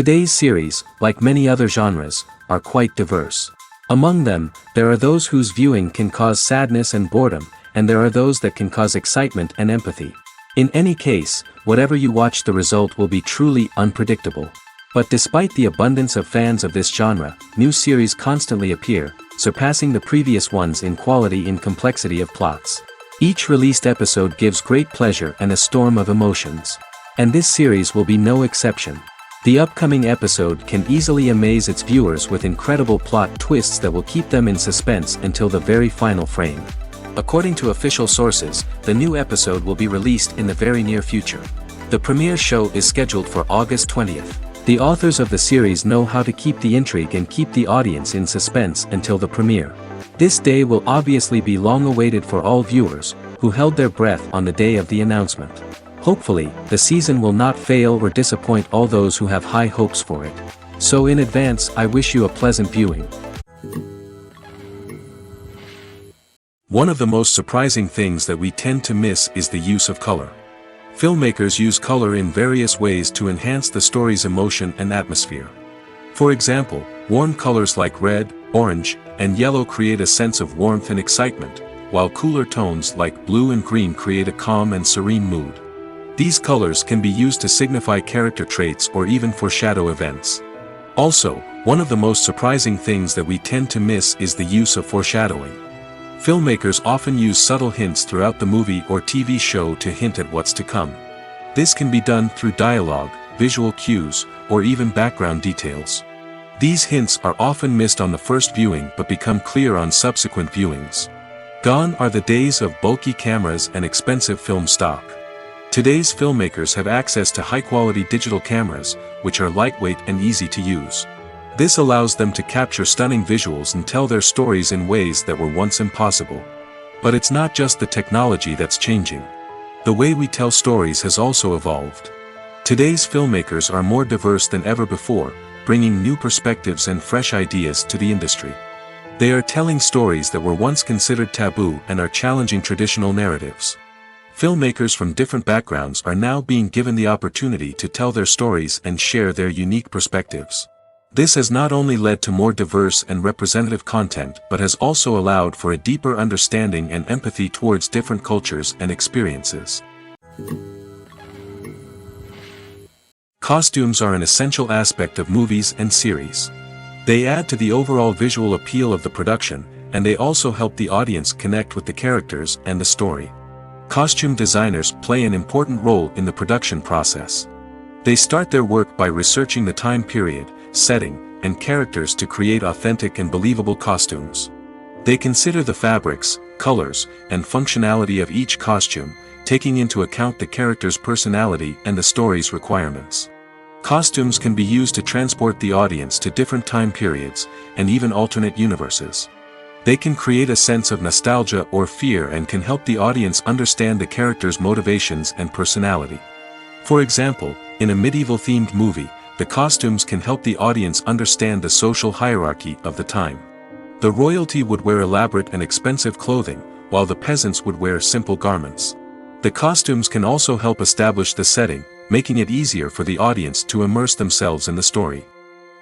Today's series, like many other genres, are quite diverse. Among them, there are those whose viewing can cause sadness and boredom, and there are those that can cause excitement and empathy. In any case, whatever you watch, the result will be truly unpredictable. But despite the abundance of fans of this genre, new series constantly appear, surpassing the previous ones in quality and complexity of plots. Each released episode gives great pleasure and a storm of emotions. And this series will be no exception. The upcoming episode can easily amaze its viewers with incredible plot twists that will keep them in suspense until the very final frame. According to official sources, the new episode will be released in the very near future. The premiere show is scheduled for August 20th. The authors of the series know how to keep the intrigue and keep the audience in suspense until the premiere. This day will obviously be long awaited for all viewers, who held their breath on the day of the announcement. Hopefully, the season will not fail or disappoint all those who have high hopes for it. So in advance, I wish you a pleasant viewing. One of the most surprising things that we tend to miss is the use of color. Filmmakers use color in various ways to enhance the story's emotion and atmosphere. For example, warm colors like red, orange, and yellow create a sense of warmth and excitement, while cooler tones like blue and green create a calm and serene mood. These colors can be used to signify character traits or even foreshadow events. Also, one of the most surprising things that we tend to miss is the use of foreshadowing. Filmmakers often use subtle hints throughout the movie or TV show to hint at what's to come. This can be done through dialogue, visual cues, or even background details. These hints are often missed on the first viewing but become clear on subsequent viewings. Gone are the days of bulky cameras and expensive film stock. Today's filmmakers have access to high-quality digital cameras, which are lightweight and easy to use. This allows them to capture stunning visuals and tell their stories in ways that were once impossible. But it's not just the technology that's changing. The way we tell stories has also evolved. Today's filmmakers are more diverse than ever before, bringing new perspectives and fresh ideas to the industry. They are telling stories that were once considered taboo and are challenging traditional narratives. Filmmakers from different backgrounds are now being given the opportunity to tell their stories and share their unique perspectives. This has not only led to more diverse and representative content but has also allowed for a deeper understanding and empathy towards different cultures and experiences. Costumes are an essential aspect of movies and series. They add to the overall visual appeal of the production, and they also help the audience connect with the characters and the story. Costume designers play an important role in the production process. They start their work by researching the time period, setting, and characters to create authentic and believable costumes. They consider the fabrics, colors, and functionality of each costume, taking into account the character's personality and the story's requirements. Costumes can be used to transport the audience to different time periods, and even alternate universes. They can create a sense of nostalgia or fear and can help the audience understand the character's motivations and personality. For example, in a medieval-themed movie, the costumes can help the audience understand the social hierarchy of the time. The royalty would wear elaborate and expensive clothing, while the peasants would wear simple garments. The costumes can also help establish the setting, making it easier for the audience to immerse themselves in the story.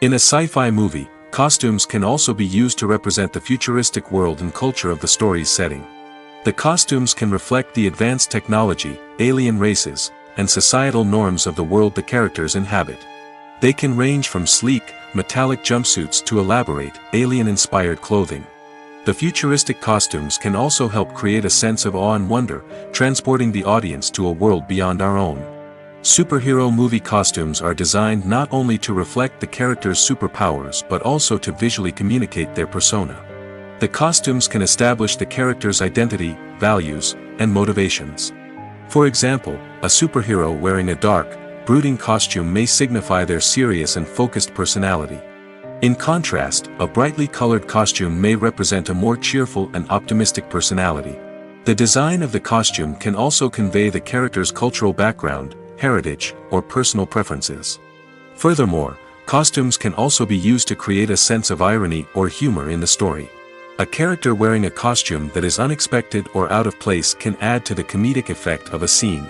In a sci-fi movie, costumes can also be used to represent the futuristic world and culture of the story's setting. The costumes can reflect the advanced technology, alien races, and societal norms of the world the characters inhabit. They can range from sleek, metallic jumpsuits to elaborate, alien-inspired clothing. The futuristic costumes can also help create a sense of awe and wonder, transporting the audience to a world beyond our own. Superhero movie costumes are designed not only to reflect the character's superpowers but also to visually communicate their persona. The costumes can establish the character's identity, values, and motivations. For example, a superhero wearing a dark, brooding costume may signify their serious and focused personality. In contrast, a brightly colored costume may represent a more cheerful and optimistic personality. The design of the costume can also convey the character's cultural background, heritage, or personal preferences. Furthermore, costumes can also be used to create a sense of irony or humor in the story. A character wearing a costume that is unexpected or out of place can add to the comedic effect of a scene.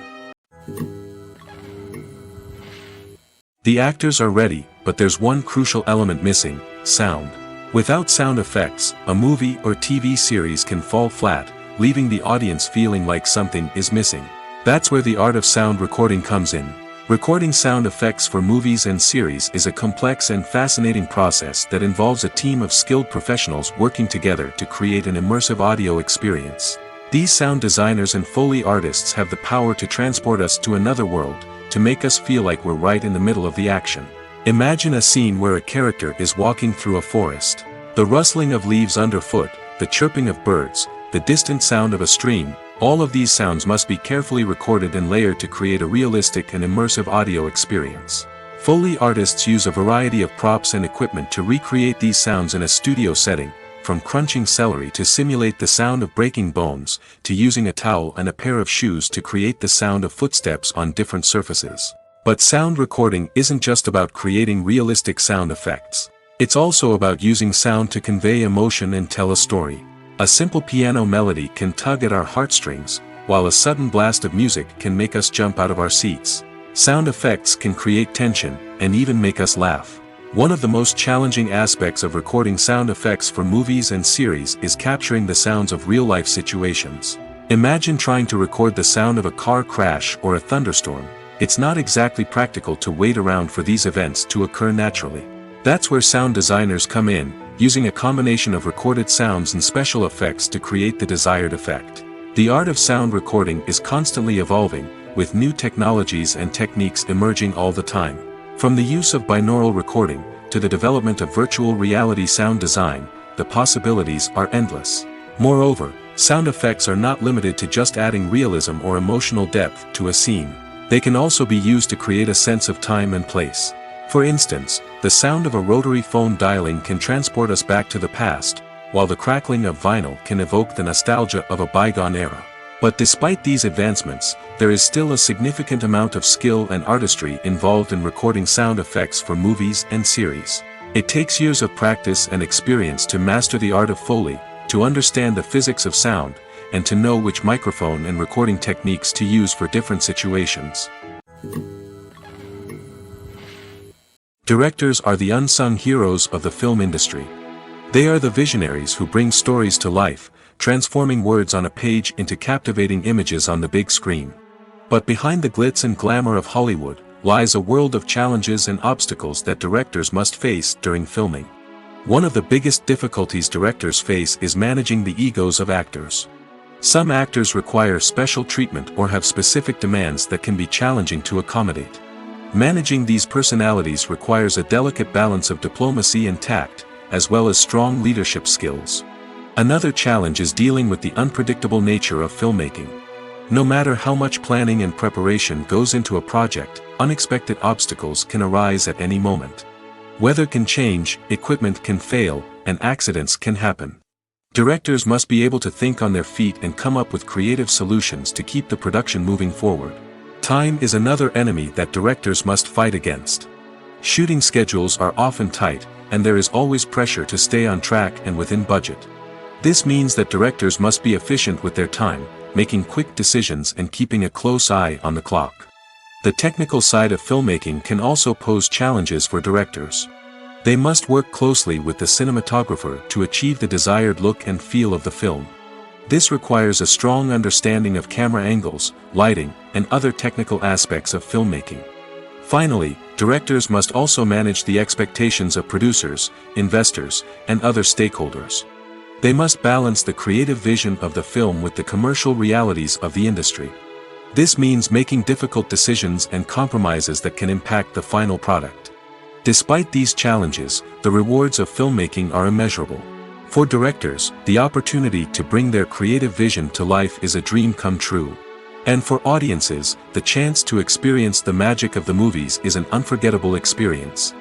The actors are ready, but there's one crucial element missing: sound. Without sound effects, a movie or TV series can fall flat, leaving the audience feeling like something is missing. That's where the art of sound recording comes in. Recording sound effects for movies and series is a complex and fascinating process that involves a team of skilled professionals working together to create an immersive audio experience. These sound designers and Foley artists have the power to transport us to another world, to make us feel like we're right in the middle of the action. Imagine a scene where a character is walking through a forest. The rustling of leaves underfoot, the chirping of birds, the distant sound of a stream, all of these sounds must be carefully recorded and layered to create a realistic and immersive audio experience. Foley artists use a variety of props and equipment to recreate these sounds in a studio setting, from crunching celery to simulate the sound of breaking bones, to using a towel and a pair of shoes to create the sound of footsteps on different surfaces. But sound recording isn't just about creating realistic sound effects. It's also about using sound to convey emotion and tell a story. A simple piano melody can tug at our heartstrings, while a sudden blast of music can make us jump out of our seats. Sound effects can create tension, and even make us laugh. One of the most challenging aspects of recording sound effects for movies and series is capturing the sounds of real-life situations. Imagine trying to record the sound of a car crash or a thunderstorm. It's not exactly practical to wait around for these events to occur naturally. That's where sound designers come in, using a combination of recorded sounds and special effects to create the desired effect. The art of sound recording is constantly evolving, with new technologies and techniques emerging all the time. From the use of binaural recording, to the development of virtual reality sound design, the possibilities are endless. Moreover, sound effects are not limited to just adding realism or emotional depth to a scene. They can also be used to create a sense of time and place. For instance, the sound of a rotary phone dialing can transport us back to the past, while the crackling of vinyl can evoke the nostalgia of a bygone era. But despite these advancements, there is still a significant amount of skill and artistry involved in recording sound effects for movies and series. It takes years of practice and experience to master the art of Foley, to understand the physics of sound, and to know which microphone and recording techniques to use for different situations. Directors are the unsung heroes of the film industry. They are the visionaries who bring stories to life, transforming words on a page into captivating images on the big screen. But behind the glitz and glamour of Hollywood, lies a world of challenges and obstacles that directors must face during filming. One of the biggest difficulties directors face is managing the egos of actors. Some actors require special treatment or have specific demands that can be challenging to accommodate. Managing these personalities requires a delicate balance of diplomacy and tact, as well as strong leadership skills. Another challenge is dealing with the unpredictable nature of filmmaking. No matter how much planning and preparation goes into a project, unexpected obstacles can arise at any moment. Weather can change, equipment can fail, and accidents can happen. Directors must be able to think on their feet and come up with creative solutions to keep the production moving forward. Time is another enemy that directors must fight against. Shooting schedules are often tight, and there is always pressure to stay on track and within budget. This means that directors must be efficient with their time, making quick decisions and keeping a close eye on the clock. The technical side of filmmaking can also pose challenges for directors. They must work closely with the cinematographer to achieve the desired look and feel of the film. This requires a strong understanding of camera angles, lighting, and other technical aspects of filmmaking. Finally, directors must also manage the expectations of producers, investors, and other stakeholders. They must balance the creative vision of the film with the commercial realities of the industry. This means making difficult decisions and compromises that can impact the final product. Despite these challenges, the rewards of filmmaking are immeasurable. For directors, the opportunity to bring their creative vision to life is a dream come true. And for audiences, the chance to experience the magic of the movies is an unforgettable experience.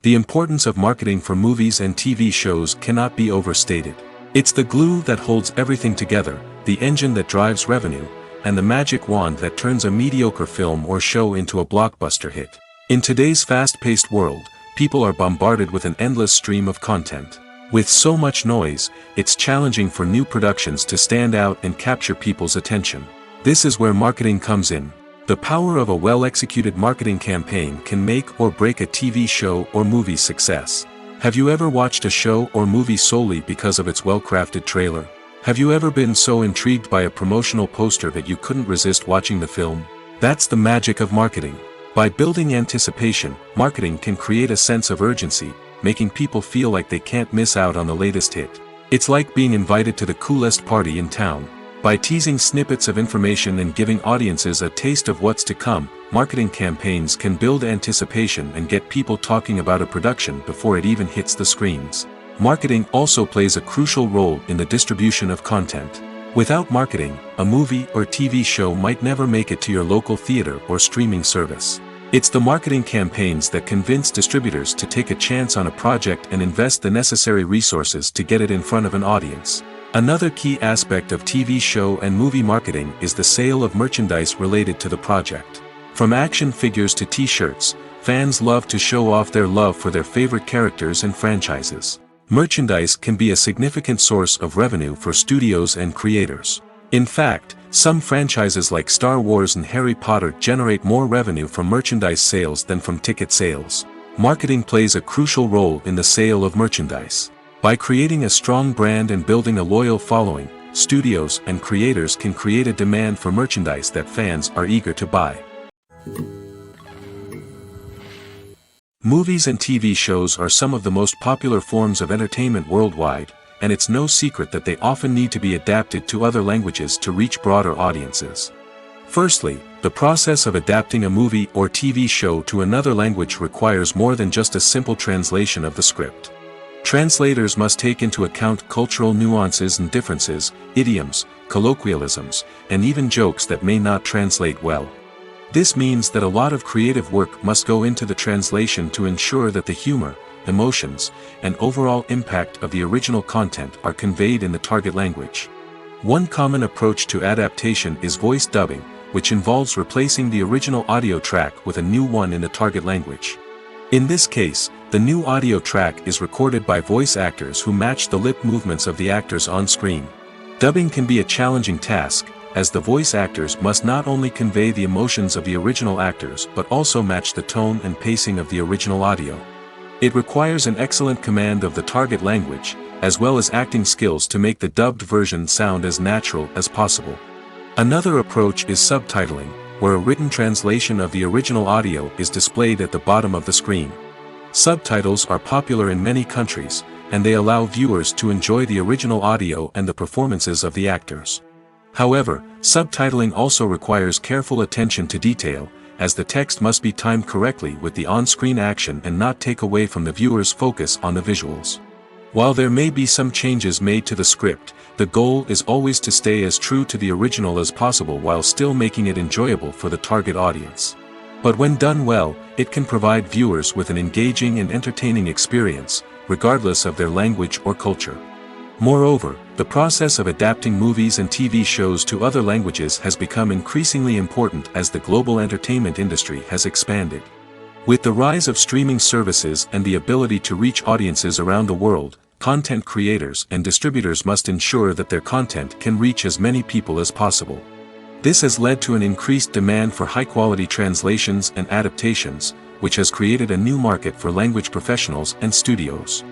The importance of marketing for movies and TV shows cannot be overstated. It's the glue that holds everything together, the engine that drives revenue, and the magic wand that turns a mediocre film or show into a blockbuster hit. In today's fast-paced world, people are bombarded with an endless stream of content. With so much noise, it's challenging for new productions to stand out and capture people's attention. This is where marketing comes in. The power of a well-executed marketing campaign can make or break a TV show or movie's success. Have you ever watched a show or movie solely because of its well-crafted trailer? Have you ever been so intrigued by a promotional poster that you couldn't resist watching the film? That's the magic of marketing. By building anticipation, marketing can create a sense of urgency, making people feel like they can't miss out on the latest hit. It's like being invited to the coolest party in town. By teasing snippets of information and giving audiences a taste of what's to come, marketing campaigns can build anticipation and get people talking about a production before it even hits the screens. Marketing also plays a crucial role in the distribution of content. Without marketing, a movie or TV show might never make it to your local theater or streaming service. It's the marketing campaigns that convince distributors to take a chance on a project and invest the necessary resources to get it in front of an audience. Another key aspect of TV show and movie marketing is the sale of merchandise related to the project. From action figures to t-shirts, fans love to show off their love for their favorite characters and franchises. Merchandise can be a significant source of revenue for studios and creators. In fact, some franchises like Star Wars and Harry Potter generate more revenue from merchandise sales than from ticket sales. Marketing plays a crucial role in the sale of merchandise. By creating a strong brand and building a loyal following, studios and creators can create a demand for merchandise that fans are eager to buy. Movies and TV shows are some of the most popular forms of entertainment worldwide, and it's no secret that they often need to be adapted to other languages to reach broader audiences. Firstly, the process of adapting a movie or TV show to another language requires more than just a simple translation of the script. Translators must take into account cultural nuances and differences, idioms, colloquialisms, and even jokes that may not translate well. This means that a lot of creative work must go into the translation to ensure that the humor, emotions, and overall impact of the original content are conveyed in the target language. One common approach to adaptation is voice dubbing, which involves replacing the original audio track with a new one in the target language. In this case, the new audio track is recorded by voice actors who match the lip movements of the actors on screen. Dubbing can be a challenging task, as the voice actors must not only convey the emotions of the original actors but also match the tone and pacing of the original audio. It requires an excellent command of the target language, as well as acting skills to make the dubbed version sound as natural as possible. Another approach is subtitling, where a written translation of the original audio is displayed at the bottom of the screen. Subtitles are popular in many countries, and they allow viewers to enjoy the original audio and the performances of the actors. However, subtitling also requires careful attention to detail, as the text must be timed correctly with the on-screen action and not take away from the viewer's focus on the visuals. While there may be some changes made to the script, the goal is always to stay as true to the original as possible while still making it enjoyable for the target audience. But when done well, it can provide viewers with an engaging and entertaining experience, regardless of their language or culture. Moreover, the process of adapting movies and TV shows to other languages has become increasingly important as the global entertainment industry has expanded. With the rise of streaming services and the ability to reach audiences around the world, content creators and distributors must ensure that their content can reach as many people as possible. This has led to an increased demand for high-quality translations and adaptations, which has created a new market for language professionals and studios.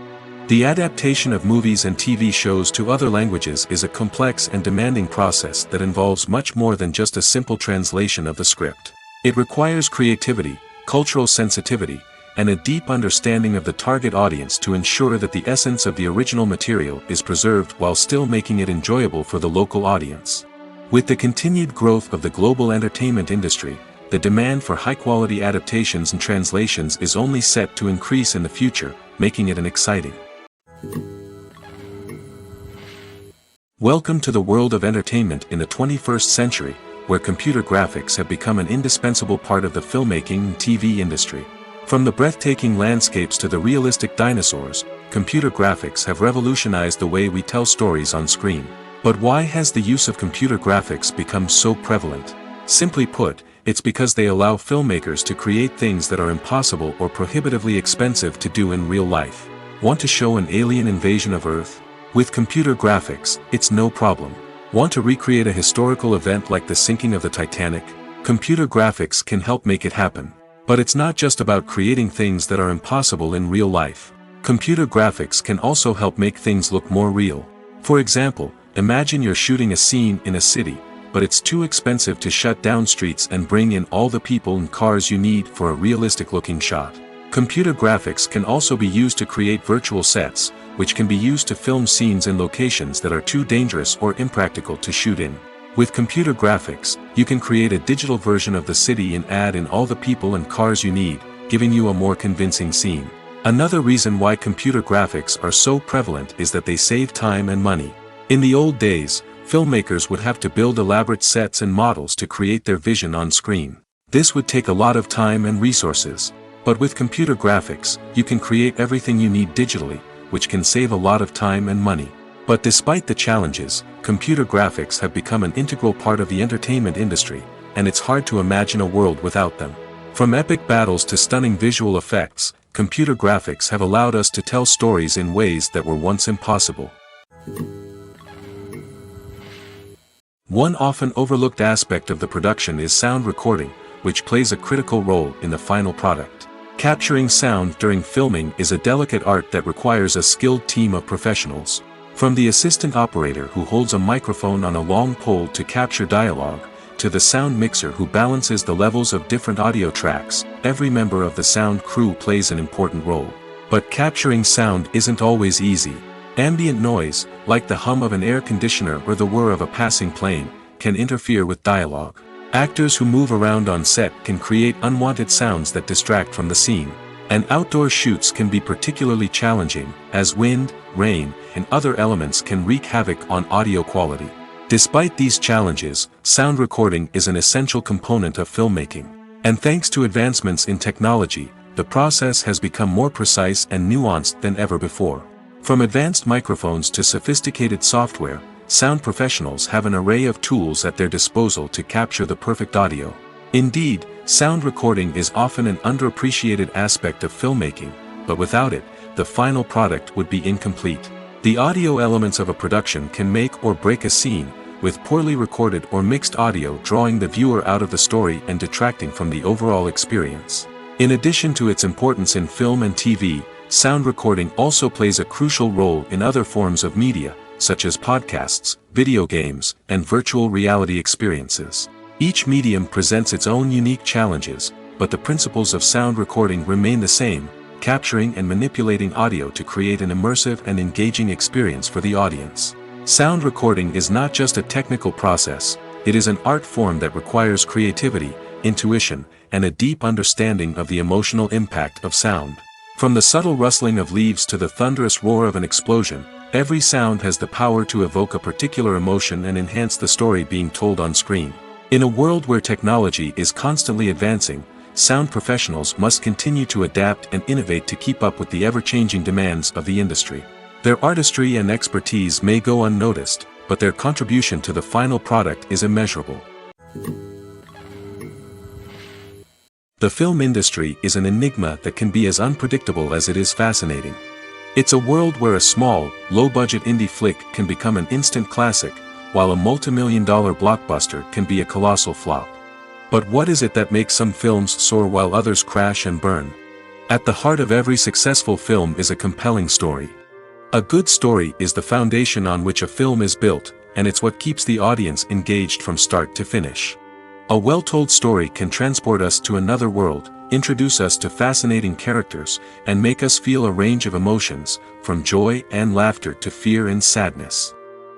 The adaptation of movies and TV shows to other languages is a complex and demanding process that involves much more than just a simple translation of the script. It requires creativity, cultural sensitivity, and a deep understanding of the target audience to ensure that the essence of the original material is preserved while still making it enjoyable for the local audience. With the continued growth of the global entertainment industry, the demand for high-quality adaptations and translations is only set to increase in the future, making it an exciting. Welcome to the world of entertainment in the 21st century, where computer graphics have become an indispensable part of the filmmaking and TV industry. From the breathtaking landscapes to the realistic dinosaurs, computer graphics have revolutionized the way we tell stories on screen. But why has the use of computer graphics become so prevalent? Simply put, it's because they allow filmmakers to create things that are impossible or prohibitively expensive to do in real life. Want to show an alien invasion of Earth? With computer graphics, it's no problem. Want to recreate a historical event like the sinking of the Titanic? Computer graphics can help make it happen. But it's not just about creating things that are impossible in real life. Computer graphics can also help make things look more real. For example, imagine you're shooting a scene in a city, but it's too expensive to shut down streets and bring in all the people and cars you need for a realistic-looking shot. Computer graphics can also be used to create virtual sets, which can be used to film scenes in locations that are too dangerous or impractical to shoot in. With computer graphics, you can create a digital version of the city and add in all the people and cars you need, giving you a more convincing scene. Another reason why computer graphics are so prevalent is that they save time and money. In the old days, filmmakers would have to build elaborate sets and models to create their vision on screen. This would take a lot of time and resources. But with computer graphics, you can create everything you need digitally, which can save a lot of time and money. But despite the challenges, computer graphics have become an integral part of the entertainment industry, and it's hard to imagine a world without them. From epic battles to stunning visual effects, computer graphics have allowed us to tell stories in ways that were once impossible. One often overlooked aspect of the production is sound recording, which plays a critical role in the final product. Capturing sound during filming is a delicate art that requires a skilled team of professionals. From the assistant operator who holds a microphone on a long pole to capture dialogue, to the sound mixer who balances the levels of different audio tracks, every member of the sound crew plays an important role. But capturing sound isn't always easy. Ambient noise, like the hum of an air conditioner or the whir of a passing plane, can interfere with dialogue. Actors who move around on set can create unwanted sounds that distract from the scene. And outdoor shoots can be particularly challenging, as wind, rain, and other elements can wreak havoc on audio quality. Despite these challenges, sound recording is an essential component of filmmaking. And thanks to advancements in technology, the process has become more precise and nuanced than ever before. From advanced microphones to sophisticated software, sound professionals have an array of tools at their disposal to capture the perfect audio. Indeed, sound recording is often an underappreciated aspect of filmmaking, but without it, the final product would be incomplete. The audio elements of a production can make or break a scene, with poorly recorded or mixed audio drawing the viewer out of the story and detracting from the overall experience. In addition to its importance in film and TV, sound recording also plays a crucial role in other forms of media, such as podcasts, video games, and virtual reality experiences. Each medium presents its own unique challenges, but the principles of sound recording remain the same, capturing and manipulating audio to create an immersive and engaging experience for the audience. Sound recording is not just a technical process, it is an art form that requires creativity, intuition, and a deep understanding of the emotional impact of sound. From the subtle rustling of leaves to the thunderous roar of an explosion, every sound has the power to evoke a particular emotion and enhance the story being told on screen. In a world where technology is constantly advancing, sound professionals must continue to adapt and innovate to keep up with the ever-changing demands of the industry. Their artistry and expertise may go unnoticed, but their contribution to the final product is immeasurable. The film industry is an enigma that can be as unpredictable as it is fascinating. It's a world where a small, low-budget indie flick can become an instant classic, while a multi-million-dollar blockbuster can be a colossal flop. But what is it that makes some films soar while others crash and burn? At the heart of every successful film is a compelling story. A good story is the foundation on which a film is built, and it's what keeps the audience engaged from start to finish. A well-told story can transport us to another world, introduce us to fascinating characters, and make us feel a range of emotions, from joy and laughter to fear and sadness.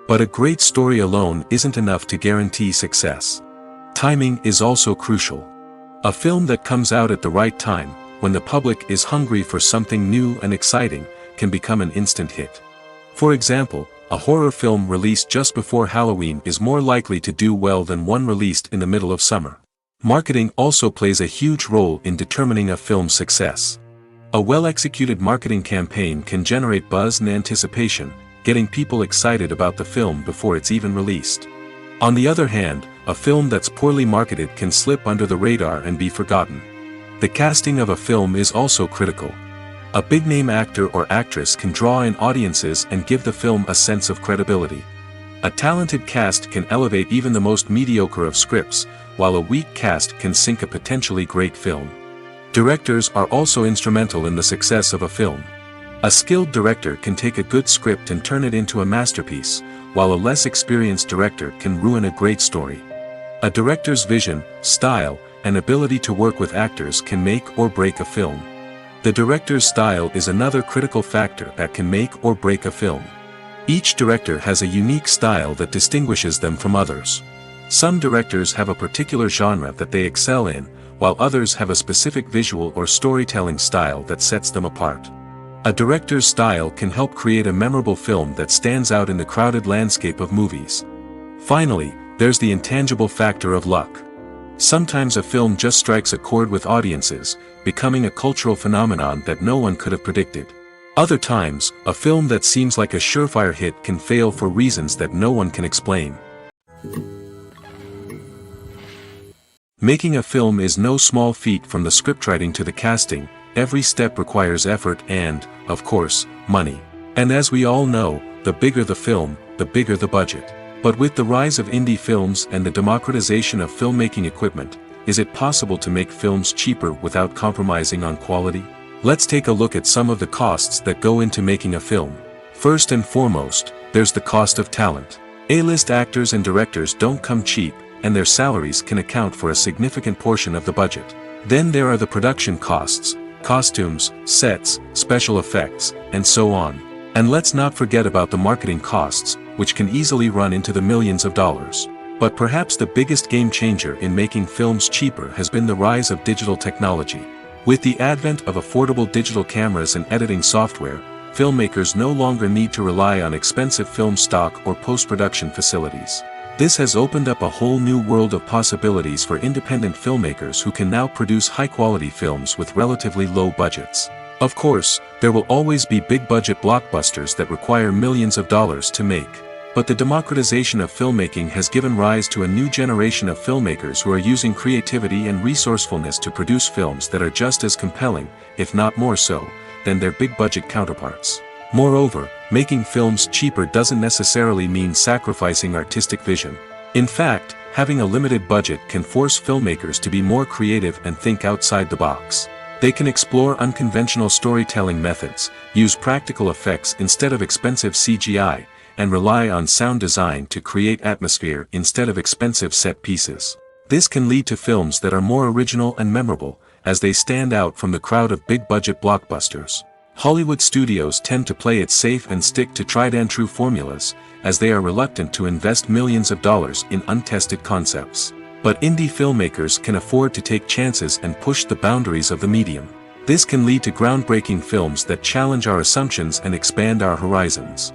But a great story alone isn't enough to guarantee success. Timing is also crucial. A film that comes out at the right time, when the public is hungry for something new and exciting, can become an instant hit. For example, a horror film released just before Halloween is more likely to do well than one released in the middle of summer. Marketing also plays a huge role in determining a film's success. A well-executed marketing campaign can generate buzz and anticipation, getting people excited about the film before it's even released. On the other hand, a film that's poorly marketed can slip under the radar and be forgotten. The casting of a film is also critical. A big-name actor or actress can draw in audiences and give the film a sense of credibility. A talented cast can elevate even the most mediocre of scripts, while a weak cast can sink a potentially great film. Directors are also instrumental in the success of a film. A skilled director can take a good script and turn it into a masterpiece, while a less experienced director can ruin a great story. A director's vision, style, and ability to work with actors can make or break a film. The director's style is another critical factor that can make or break a film. Each director has a unique style that distinguishes them from others. Some directors have a particular genre that they excel in, while others have a specific visual or storytelling style that sets them apart. A director's style can help create a memorable film that stands out in the crowded landscape of movies. Finally, there's the intangible factor of luck. Sometimes a film just strikes a chord with audiences, becoming a cultural phenomenon that no one could have predicted. Other times, a film that seems like a surefire hit can fail for reasons that no one can explain. Making a film is no small feat. From the scriptwriting to the casting, every step requires effort and, of course, money. And as we all know, the bigger the film, the bigger the budget. But with the rise of indie films and the democratization of filmmaking equipment, is it possible to make films cheaper without compromising on quality? Let's take a look at some of the costs that go into making a film. First and foremost, there's the cost of talent. A-list actors and directors don't come cheap, and their salaries can account for a significant portion of the budget. Then there are the production costs, costumes, sets, special effects, and so on. And let's not forget about the marketing costs, which can easily run into the millions of dollars. But perhaps the biggest game changer in making films cheaper has been the rise of digital technology. With the advent of affordable digital cameras and editing software, filmmakers no longer need to rely on expensive film stock or post-production facilities. This has opened up a whole new world of possibilities for independent filmmakers who can now produce high-quality films with relatively low budgets. Of course, there will always be big-budget blockbusters that require millions of dollars to make. But the democratization of filmmaking has given rise to a new generation of filmmakers who are using creativity and resourcefulness to produce films that are just as compelling, if not more so, than their big-budget counterparts. Moreover, making films cheaper doesn't necessarily mean sacrificing artistic vision. In fact, having a limited budget can force filmmakers to be more creative and think outside the box. They can explore unconventional storytelling methods, use practical effects instead of expensive CGI, and rely on sound design to create atmosphere instead of expensive set pieces. This can lead to films that are more original and memorable, as they stand out from the crowd of big-budget blockbusters. Hollywood studios tend to play it safe and stick to tried-and-true formulas, as they are reluctant to invest millions of dollars in untested concepts. But indie filmmakers can afford to take chances and push the boundaries of the medium. This can lead to groundbreaking films that challenge our assumptions and expand our horizons.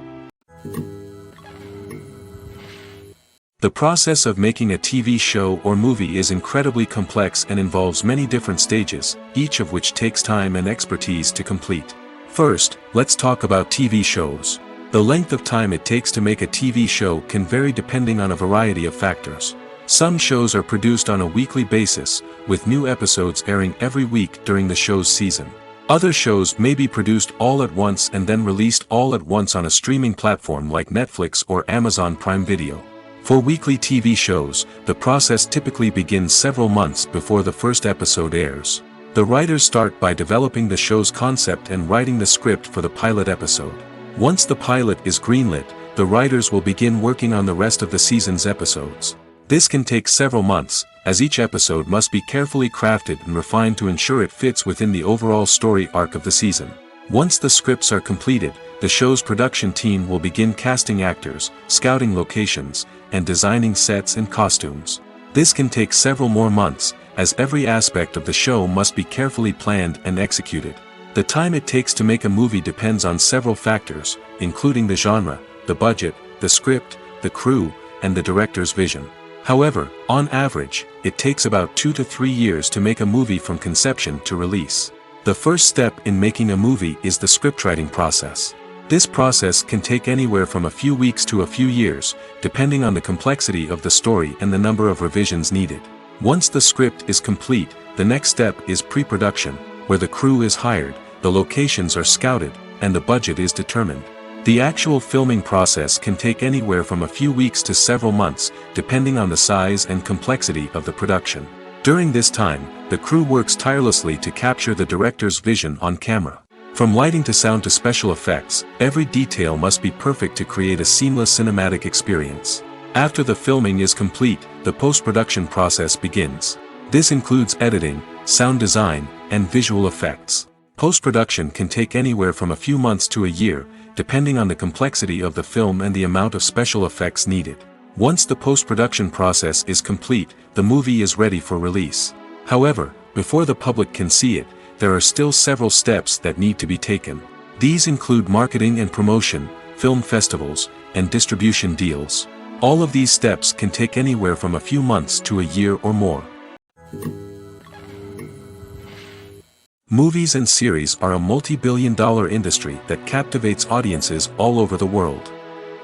The process of making a TV show or movie is incredibly complex and involves many different stages, each of which takes time and expertise to complete. First, let's talk about TV shows. The length of time it takes to make a TV show can vary depending on a variety of factors. Some shows are produced on a weekly basis, with new episodes airing every week during the show's season. Other shows may be produced all at once and then released all at once on a streaming platform like Netflix or Amazon Prime Video. For weekly TV shows, the process typically begins several months before the first episode airs. The writers start by developing the show's concept and writing the script for the pilot episode. Once the pilot is greenlit, the writers will begin working on the rest of the season's episodes. This can take several months, as each episode must be carefully crafted and refined to ensure it fits within the overall story arc of the season. Once the scripts are completed, the show's production team will begin casting actors, scouting locations, and designing sets and costumes. This can take several more months, as every aspect of the show must be carefully planned and executed. The time it takes to make a movie depends on several factors, including the genre, the budget, the script, the crew, and the director's vision. However, on average, it takes about 2 to 3 years to make a movie from conception to release. The first step in making a movie is the scriptwriting process. This process can take anywhere from a few weeks to a few years, depending on the complexity of the story and the number of revisions needed. Once the script is complete, the next step is pre-production, where the crew is hired, the locations are scouted, and the budget is determined. The actual filming process can take anywhere from a few weeks to several months, depending on the size and complexity of the production. During this time, the crew works tirelessly to capture the director's vision on camera. From lighting to sound to special effects, every detail must be perfect to create a seamless cinematic experience. After the filming is complete, the post-production process begins. This includes editing, sound design, and visual effects. Post-production can take anywhere from a few months to a year, depending on the complexity of the film and the amount of special effects needed. Once the post-production process is complete, the movie is ready for release. However, before the public can see it, there are still several steps that need to be taken. These include marketing and promotion, film festivals, and distribution deals. All of these steps can take anywhere from a few months to a year or more. Movies and series are a multi-billion-dollar industry that captivates audiences all over the world.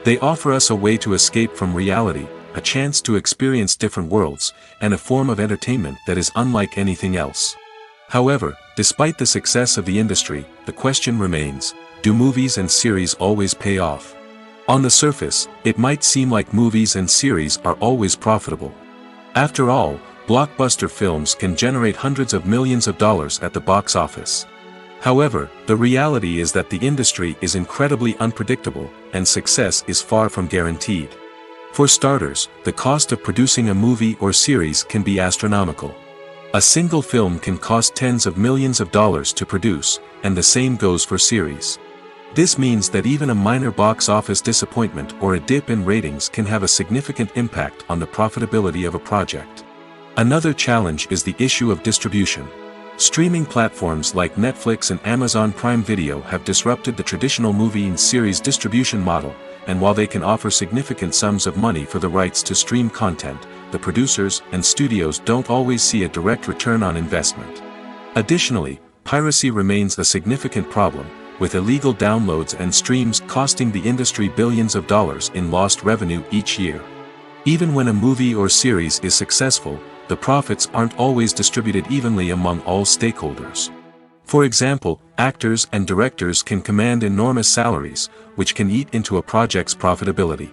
They offer us a way to escape from reality, a chance to experience different worlds, and a form of entertainment that is unlike anything else. However, despite the success of the industry, the question remains, do movies and series always pay off? On the surface, it might seem like movies and series are always profitable. After all, blockbuster films can generate hundreds of millions of dollars at the box office. However, the reality is that the industry is incredibly unpredictable, and success is far from guaranteed. For starters, the cost of producing a movie or series can be astronomical. A single film can cost tens of millions of dollars to produce, and the same goes for series. This means that even a minor box office disappointment or a dip in ratings can have a significant impact on the profitability of a project. Another challenge is the issue of distribution. Streaming platforms like Netflix and Amazon Prime Video have disrupted the traditional movie and series distribution model, and while they can offer significant sums of money for the rights to stream content, the producers and studios don't always see a direct return on investment. Additionally, piracy remains a significant problem, with illegal downloads and streams costing the industry billions of dollars in lost revenue each year. Even when a movie or series is successful, the profits aren't always distributed evenly among all stakeholders. For example, actors and directors can command enormous salaries, which can eat into a project's profitability.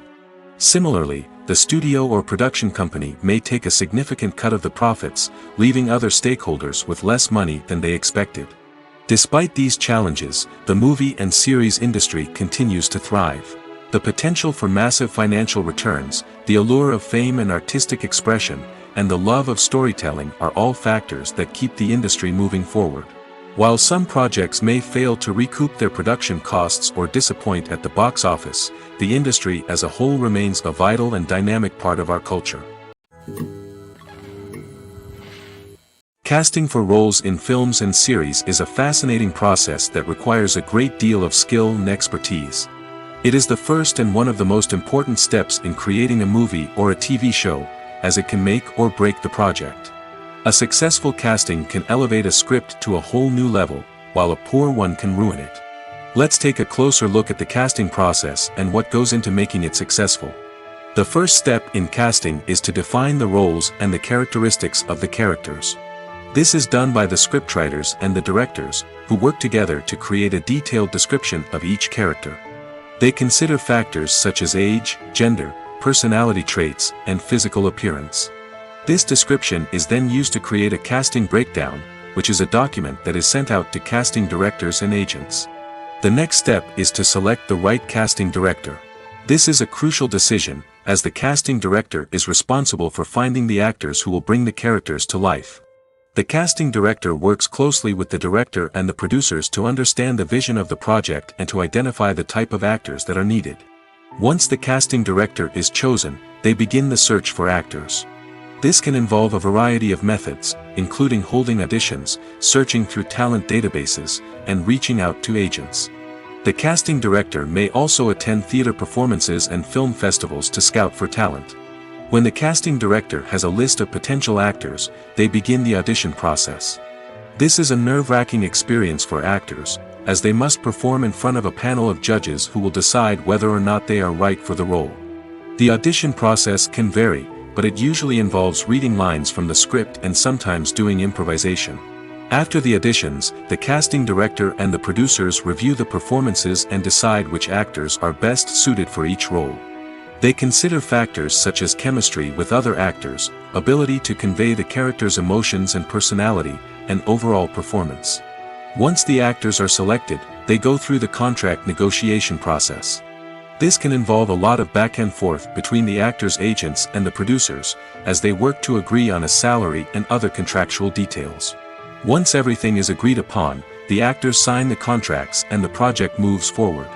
Similarly, the studio or production company may take a significant cut of the profits, leaving other stakeholders with less money than they expected. Despite these challenges, the movie and series industry continues to thrive. The potential for massive financial returns, the allure of fame and artistic expression, and the love of storytelling are all factors that keep the industry moving forward. While some projects may fail to recoup their production costs or disappoint at the box office, the industry as a whole remains a vital and dynamic part of our culture. Casting for roles in films and series is a fascinating process that requires a great deal of skill and expertise. It is the first and one of the most important steps in creating a movie or a TV show, as it can make or break the project. A successful casting can elevate a script to a whole new level, while a poor one can ruin it. Let's take a closer look at the casting process and what goes into making it successful. The first step in casting is to define the roles and the characteristics of the characters. This is done by the scriptwriters and the directors, who work together to create a detailed description of each character. They consider factors such as age, gender, personality traits, and physical appearance. This description is then used to create a casting breakdown, which is a document that is sent out to casting directors and agents. The next step is to select the right casting director. This is a crucial decision, as the casting director is responsible for finding the actors who will bring the characters to life. The casting director works closely with the director and the producers to understand the vision of the project and to identify the type of actors that are needed. Once the casting director is chosen, they begin the search for actors. This can involve a variety of methods, including holding auditions, searching through talent databases, and reaching out to agents. The casting director may also attend theater performances and film festivals to scout for talent. When the casting director has a list of potential actors, they begin the audition process. This is a nerve-wracking experience for actors, as they must perform in front of a panel of judges who will decide whether or not they are right for the role. The audition process can vary, but it usually involves reading lines from the script and sometimes doing improvisation. After the auditions, the casting director and the producers review the performances and decide which actors are best suited for each role. They consider factors such as chemistry with other actors, ability to convey the character's emotions and personality, and overall performance. Once the actors are selected, they go through the contract negotiation process. This can involve a lot of back and forth between the actors' agents and the producers, as they work to agree on a salary and other contractual details. Once everything is agreed upon, the actors sign the contracts and the project moves forward.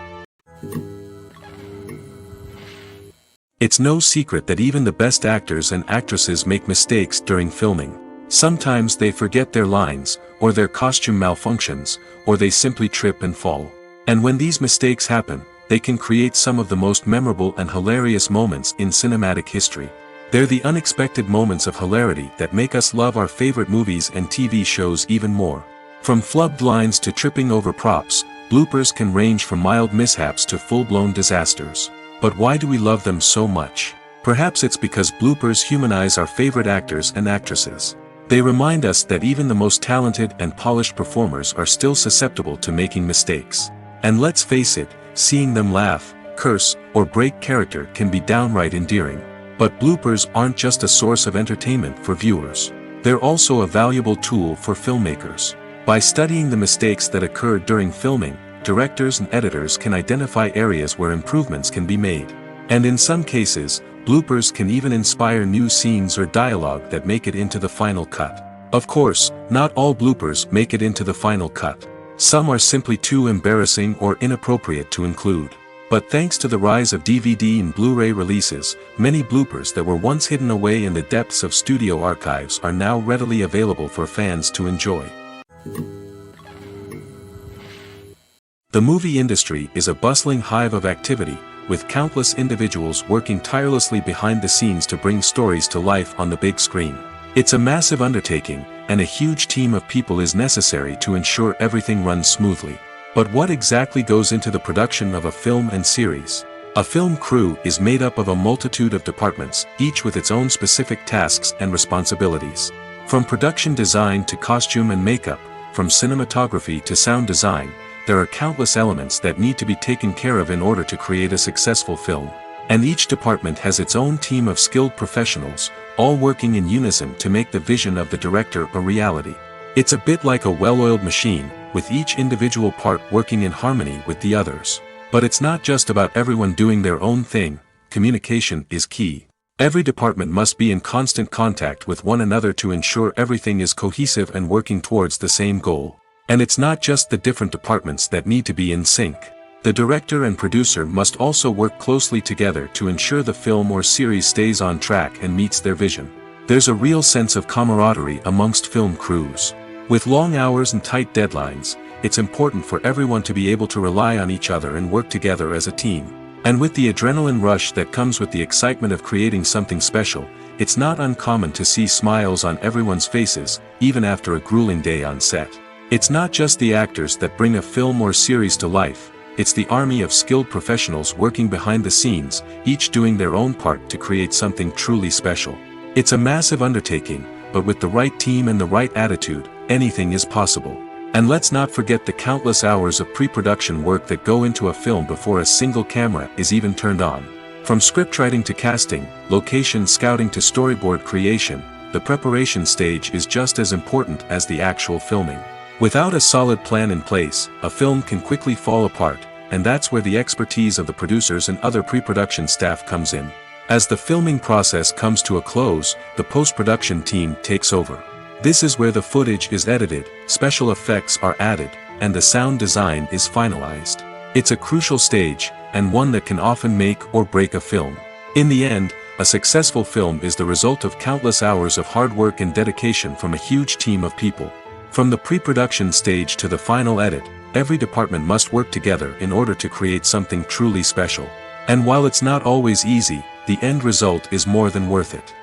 It's no secret that even the best actors and actresses make mistakes during filming. Sometimes they forget their lines, or their costume malfunctions, or they simply trip and fall. And when these mistakes happen, they can create some of the most memorable and hilarious moments in cinematic history. They're the unexpected moments of hilarity that make us love our favorite movies and TV shows even more. From flubbed lines to tripping over props, bloopers can range from mild mishaps to full-blown disasters. But why do we love them so much? Perhaps it's because bloopers humanize our favorite actors and actresses. They remind us that even the most talented and polished performers are still susceptible to making mistakes. And let's face it, seeing them laugh, curse, or break character can be downright endearing. But bloopers aren't just a source of entertainment for viewers. They're also a valuable tool for filmmakers. By studying the mistakes that occurred during filming, directors and editors can identify areas where improvements can be made. And in some cases, bloopers can even inspire new scenes or dialogue that make it into the final cut. Of course, not all bloopers make it into the final cut. Some are simply too embarrassing or inappropriate to include. But thanks to the rise of DVD and Blu-ray releases, many bloopers that were once hidden away in the depths of studio archives are now readily available for fans to enjoy. The movie industry is a bustling hive of activity, with countless individuals working tirelessly behind the scenes to bring stories to life on the big screen. It's a massive undertaking, and a huge team of people is necessary to ensure everything runs smoothly. But what exactly goes into the production of a film and series? A film crew is made up of a multitude of departments, each with its own specific tasks and responsibilities. From production design to costume and makeup, from cinematography to sound design, there are countless elements that need to be taken care of in order to create a successful film. And each department has its own team of skilled professionals, all working in unison to make the vision of the director a reality. It's a bit like a well-oiled machine, with each individual part working in harmony with the others. But it's not just about everyone doing their own thing. Communication is key. Every department must be in constant contact with one another to ensure everything is cohesive and working towards the same goal. And it's not just the different departments that need to be in sync. The director and producer must also work closely together to ensure the film or series stays on track and meets their vision. There's a real sense of camaraderie amongst film crews. With long hours and tight deadlines, it's important for everyone to be able to rely on each other and work together as a team. And with the adrenaline rush that comes with the excitement of creating something special, it's not uncommon to see smiles on everyone's faces, even after a grueling day on set. It's not just the actors that bring a film or series to life, it's the army of skilled professionals working behind the scenes, each doing their own part to create something truly special. It's a massive undertaking, but with the right team and the right attitude, anything is possible. And let's not forget the countless hours of pre-production work that go into a film before a single camera is even turned on. From scriptwriting to casting, location scouting to storyboard creation, the preparation stage is just as important as the actual filming. Without a solid plan in place, a film can quickly fall apart, and that's where the expertise of the producers and other pre-production staff comes in. As the filming process comes to a close, the post-production team takes over. This is where the footage is edited, special effects are added, and the sound design is finalized. It's a crucial stage, and one that can often make or break a film. In the end, a successful film is the result of countless hours of hard work and dedication from a huge team of people. From the pre-production stage to the final edit, every department must work together in order to create something truly special. And while it's not always easy, the end result is more than worth it.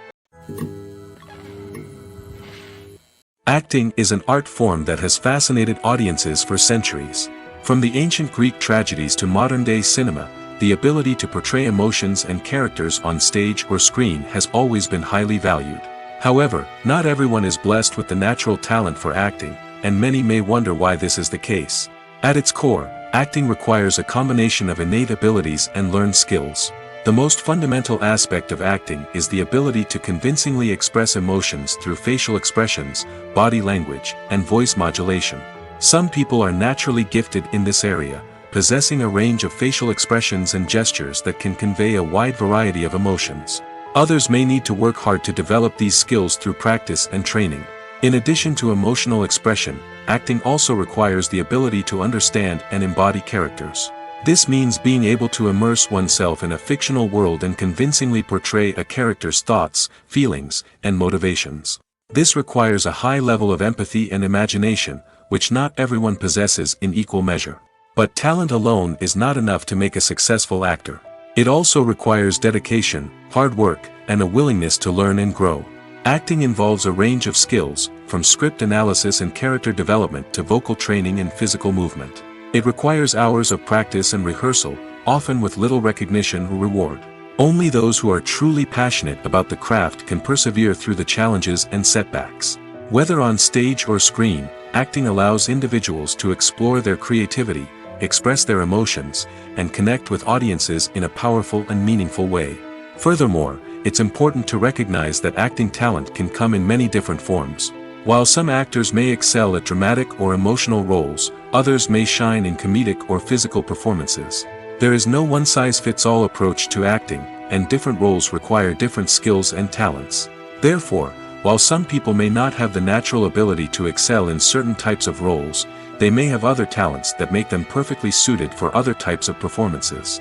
Acting is an art form that has fascinated audiences for centuries. From the ancient Greek tragedies to modern-day cinema, the ability to portray emotions and characters on stage or screen has always been highly valued. However, not everyone is blessed with the natural talent for acting, and many may wonder why this is the case. At its core, acting requires a combination of innate abilities and learned skills. The most fundamental aspect of acting is the ability to convincingly express emotions through facial expressions, body language, and voice modulation. Some people are naturally gifted in this area, possessing a range of facial expressions and gestures that can convey a wide variety of emotions. Others may need to work hard to develop these skills through practice and training. In addition to emotional expression, acting also requires the ability to understand and embody characters. This means being able to immerse oneself in a fictional world and convincingly portray a character's thoughts, feelings, and motivations. This requires a high level of empathy and imagination, which not everyone possesses in equal measure. But talent alone is not enough to make a successful actor. It also requires dedication, hard work, and a willingness to learn and grow. Acting involves a range of skills, from script analysis and character development to vocal training and physical movement. It requires hours of practice and rehearsal, often with little recognition or reward. Only those who are truly passionate about the craft can persevere through the challenges and setbacks. Whether on stage or screen, acting allows individuals to explore their creativity, express their emotions, and connect with audiences in a powerful and meaningful way. Furthermore, it's important to recognize that acting talent can come in many different forms. While some actors may excel at dramatic or emotional roles, others may shine in comedic or physical performances. There is no one-size-fits-all approach to acting, and different roles require different skills and talents. Therefore, while some people may not have the natural ability to excel in certain types of roles, they may have other talents that make them perfectly suited for other types of performances.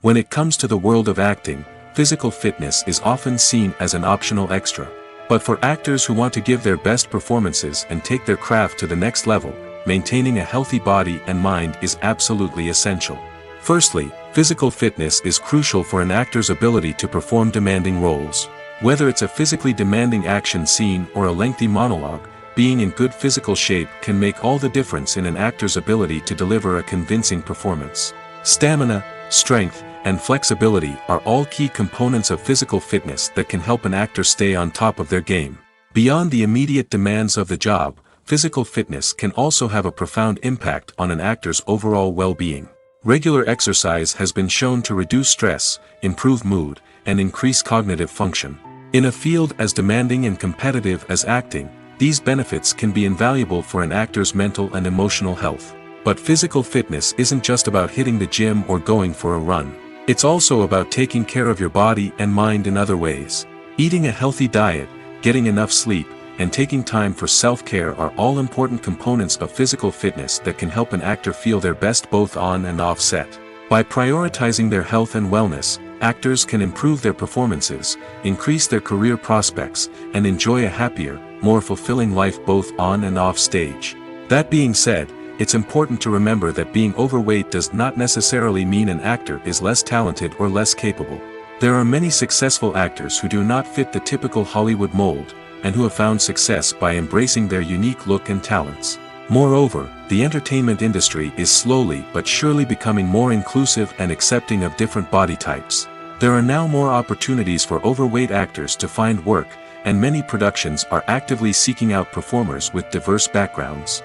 When it comes to the world of acting, physical fitness is often seen as an optional extra. But for actors who want to give their best performances and take their craft to the next level, maintaining a healthy body and mind is absolutely essential. Firstly, physical fitness is crucial for an actor's ability to perform demanding roles. Whether it's a physically demanding action scene or a lengthy monologue, being in good physical shape can make all the difference in an actor's ability to deliver a convincing performance. Stamina, strength, and flexibility are all key components of physical fitness that can help an actor stay on top of their game. Beyond the immediate demands of the job, physical fitness can also have a profound impact on an actor's overall well-being. Regular exercise has been shown to reduce stress, improve mood, and increase cognitive function. In a field as demanding and competitive as acting, these benefits can be invaluable for an actor's mental and emotional health. But physical fitness isn't just about hitting the gym or going for a run. It's also about taking care of your body and mind in other ways. Eating a healthy diet, getting enough sleep, and taking time for self-care are all important components of physical fitness that can help an actor feel their best both on and off set. By prioritizing their health and wellness, actors can improve their performances, increase their career prospects, and enjoy a happier, more fulfilling life both on and off stage. That being said, it's important to remember that being overweight does not necessarily mean an actor is less talented or less capable. There are many successful actors who do not fit the typical Hollywood mold, and who have found success by embracing their unique look and talents. Moreover, the entertainment industry is slowly but surely becoming more inclusive and accepting of different body types. There are now more opportunities for overweight actors to find work, and many productions are actively seeking out performers with diverse backgrounds.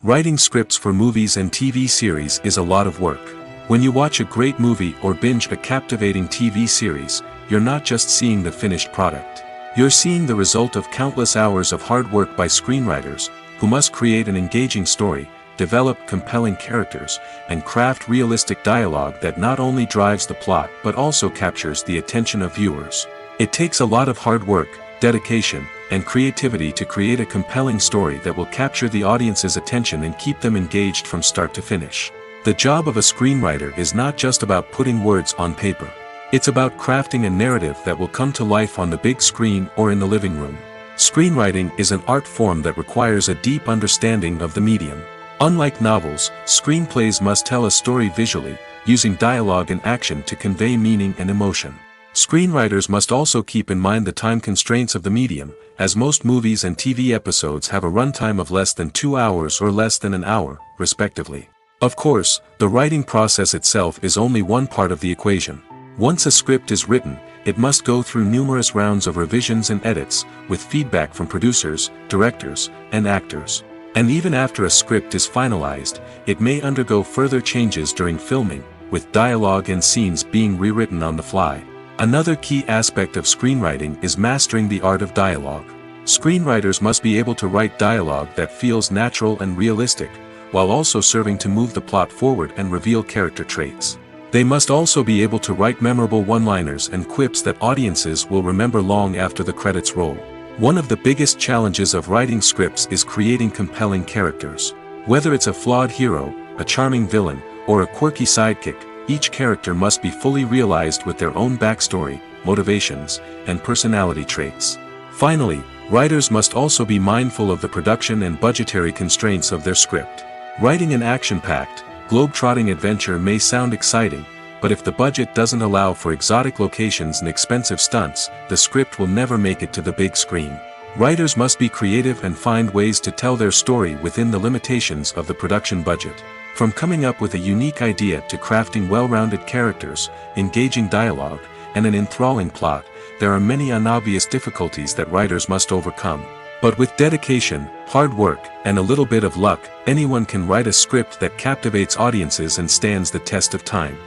Writing scripts for movies and TV series is a lot of work. When you watch a great movie or binge a captivating TV series, you're not just seeing the finished product. You're seeing the result of countless hours of hard work by screenwriters, who must create an engaging story, develop compelling characters, and craft realistic dialogue that not only drives the plot but also captures the attention of viewers. It takes a lot of hard work, dedication, and creativity to create a compelling story that will capture the audience's attention and keep them engaged from start to finish. The job of a screenwriter is not just about putting words on paper. It's about crafting a narrative that will come to life on the big screen or in the living room. Screenwriting is an art form that requires a deep understanding of the medium. Unlike novels, screenplays must tell a story visually, using dialogue and action to convey meaning and emotion. Screenwriters must also keep in mind the time constraints of the medium, as most movies and TV episodes have a runtime of less than 2 hours or less than an hour, respectively. Of course, the writing process itself is only one part of the equation. Once a script is written, it must go through numerous rounds of revisions and edits, with feedback from producers, directors, and actors. And even after a script is finalized, it may undergo further changes during filming, with dialogue and scenes being rewritten on the fly. Another key aspect of screenwriting is mastering the art of dialogue. Screenwriters must be able to write dialogue that feels natural and realistic, while also serving to move the plot forward and reveal character traits. They must also be able to write memorable one-liners and quips that audiences will remember long after the credits roll. One of the biggest challenges of writing scripts is creating compelling characters. Whether it's a flawed hero, a charming villain, or a quirky sidekick, each character must be fully realized with their own backstory, motivations, and personality traits. Finally, writers must also be mindful of the production and budgetary constraints of their script. Writing an action-packed, globe-trotting adventure may sound exciting, but if the budget doesn't allow for exotic locations and expensive stunts, the script will never make it to the big screen. Writers must be creative and find ways to tell their story within the limitations of the production budget. From coming up with a unique idea to crafting well-rounded characters, engaging dialogue, and an enthralling plot, there are many unobvious difficulties that writers must overcome. But with dedication, hard work, and a little bit of luck, anyone can write a script that captivates audiences and stands the test of time.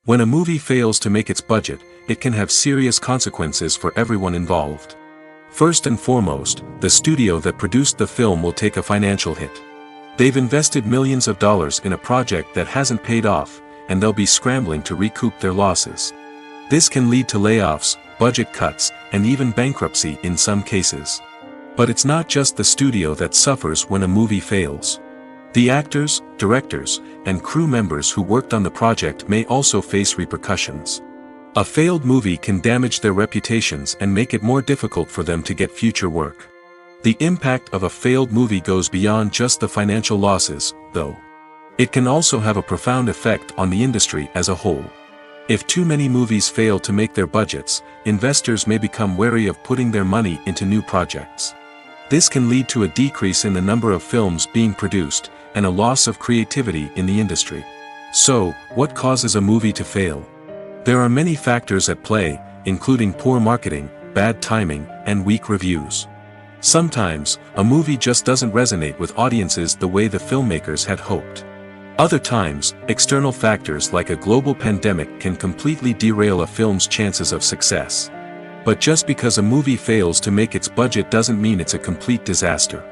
When a movie fails to make its budget, it can have serious consequences for everyone involved. First and foremost, the studio that produced the film will take a financial hit. They've invested millions of dollars in a project that hasn't paid off, and they'll be scrambling to recoup their losses. This can lead to layoffs, budget cuts, and even bankruptcy in some cases. But it's not just the studio that suffers when a movie fails. The actors, directors, and crew members who worked on the project may also face repercussions. A failed movie can damage their reputations and make it more difficult for them to get future work. The impact of a failed movie goes beyond just the financial losses, though. It can also have a profound effect on the industry as a whole. If too many movies fail to make their budgets, investors may become wary of putting their money into new projects. This can lead to a decrease in the number of films being produced, and a loss of creativity in the industry. So, what causes a movie to fail? There are many factors at play, including poor marketing, bad timing, and weak reviews. Sometimes, a movie just doesn't resonate with audiences the way the filmmakers had hoped. Other times, external factors like a global pandemic can completely derail a film's chances of success. But just because a movie fails to make its budget doesn't mean it's a complete disaster.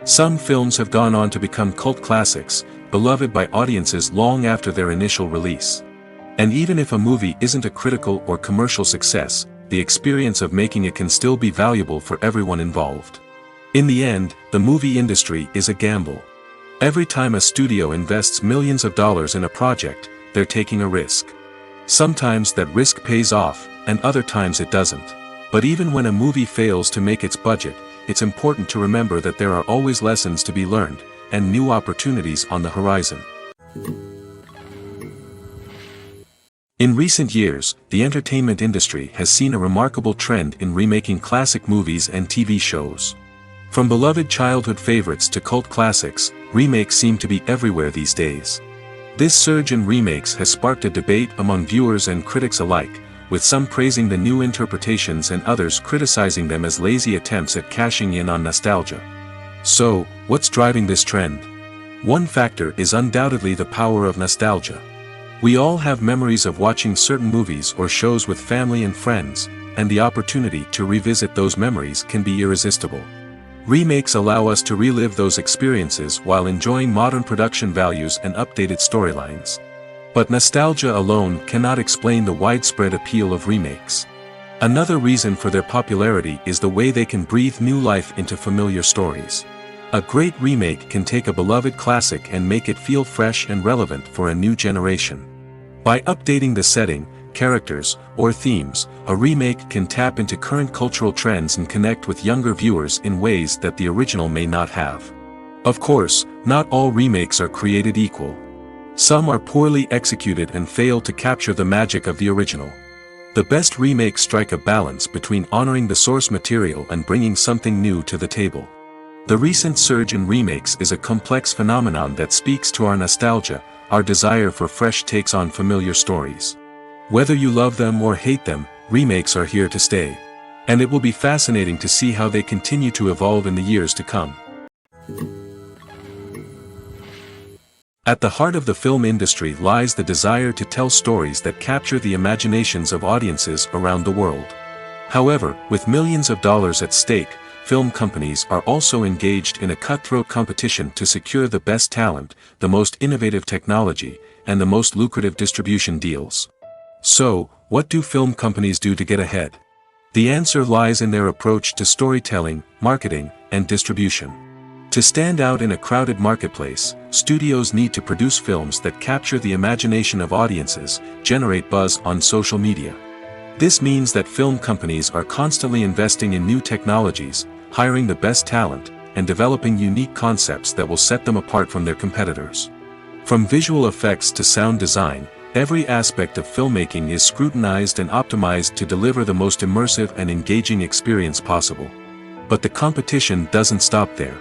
Some films have gone on to become cult classics, beloved by audiences long after their initial release. And even if a movie isn't a critical or commercial success, the experience of making it can still be valuable for everyone involved. In the end, the movie industry is a gamble. Every time a studio invests millions of dollars in a project, they're taking a risk. Sometimes that risk pays off, and other times it doesn't. But even when a movie fails to make its budget, it's important to remember that there are always lessons to be learned, and new opportunities on the horizon. In recent years, the entertainment industry has seen a remarkable trend in remaking classic movies and TV shows. From beloved childhood favorites to cult classics, remakes seem to be everywhere these days. This surge in remakes has sparked a debate among viewers and critics alike, with some praising the new interpretations and others criticizing them as lazy attempts at cashing in on nostalgia. So, what's driving this trend? One factor is undoubtedly the power of nostalgia. We all have memories of watching certain movies or shows with family and friends, and the opportunity to revisit those memories can be irresistible. Remakes allow us to relive those experiences while enjoying modern production values and updated storylines. But nostalgia alone cannot explain the widespread appeal of remakes. Another reason for their popularity is the way they can breathe new life into familiar stories. A great remake can take a beloved classic and make it feel fresh and relevant for a new generation. By updating the setting, characters, or themes, a remake can tap into current cultural trends and connect with younger viewers in ways that the original may not have. Of course, not all remakes are created equal. Some are poorly executed and fail to capture the magic of the original. The best remakes strike a balance between honoring the source material and bringing something new to the table. The recent surge in remakes is a complex phenomenon that speaks to our nostalgia, our desire for fresh takes on familiar stories. Whether you love them or hate them, remakes are here to stay. And it will be fascinating to see how they continue to evolve in the years to come. At the heart of the film industry lies the desire to tell stories that capture the imaginations of audiences around the world. However, with millions of dollars at stake, film companies are also engaged in a cutthroat competition to secure the best talent, the most innovative technology, and the most lucrative distribution deals. So, what do film companies do to get ahead? The answer lies in their approach to storytelling, marketing, and distribution. To stand out in a crowded marketplace, studios need to produce films that capture the imagination of audiences, generate buzz on social media. This means that film companies are constantly investing in new technologies, hiring the best talent, and developing unique concepts that will set them apart from their competitors. From visual effects to sound design, every aspect of filmmaking is scrutinized and optimized to deliver the most immersive and engaging experience possible. But the competition doesn't stop there.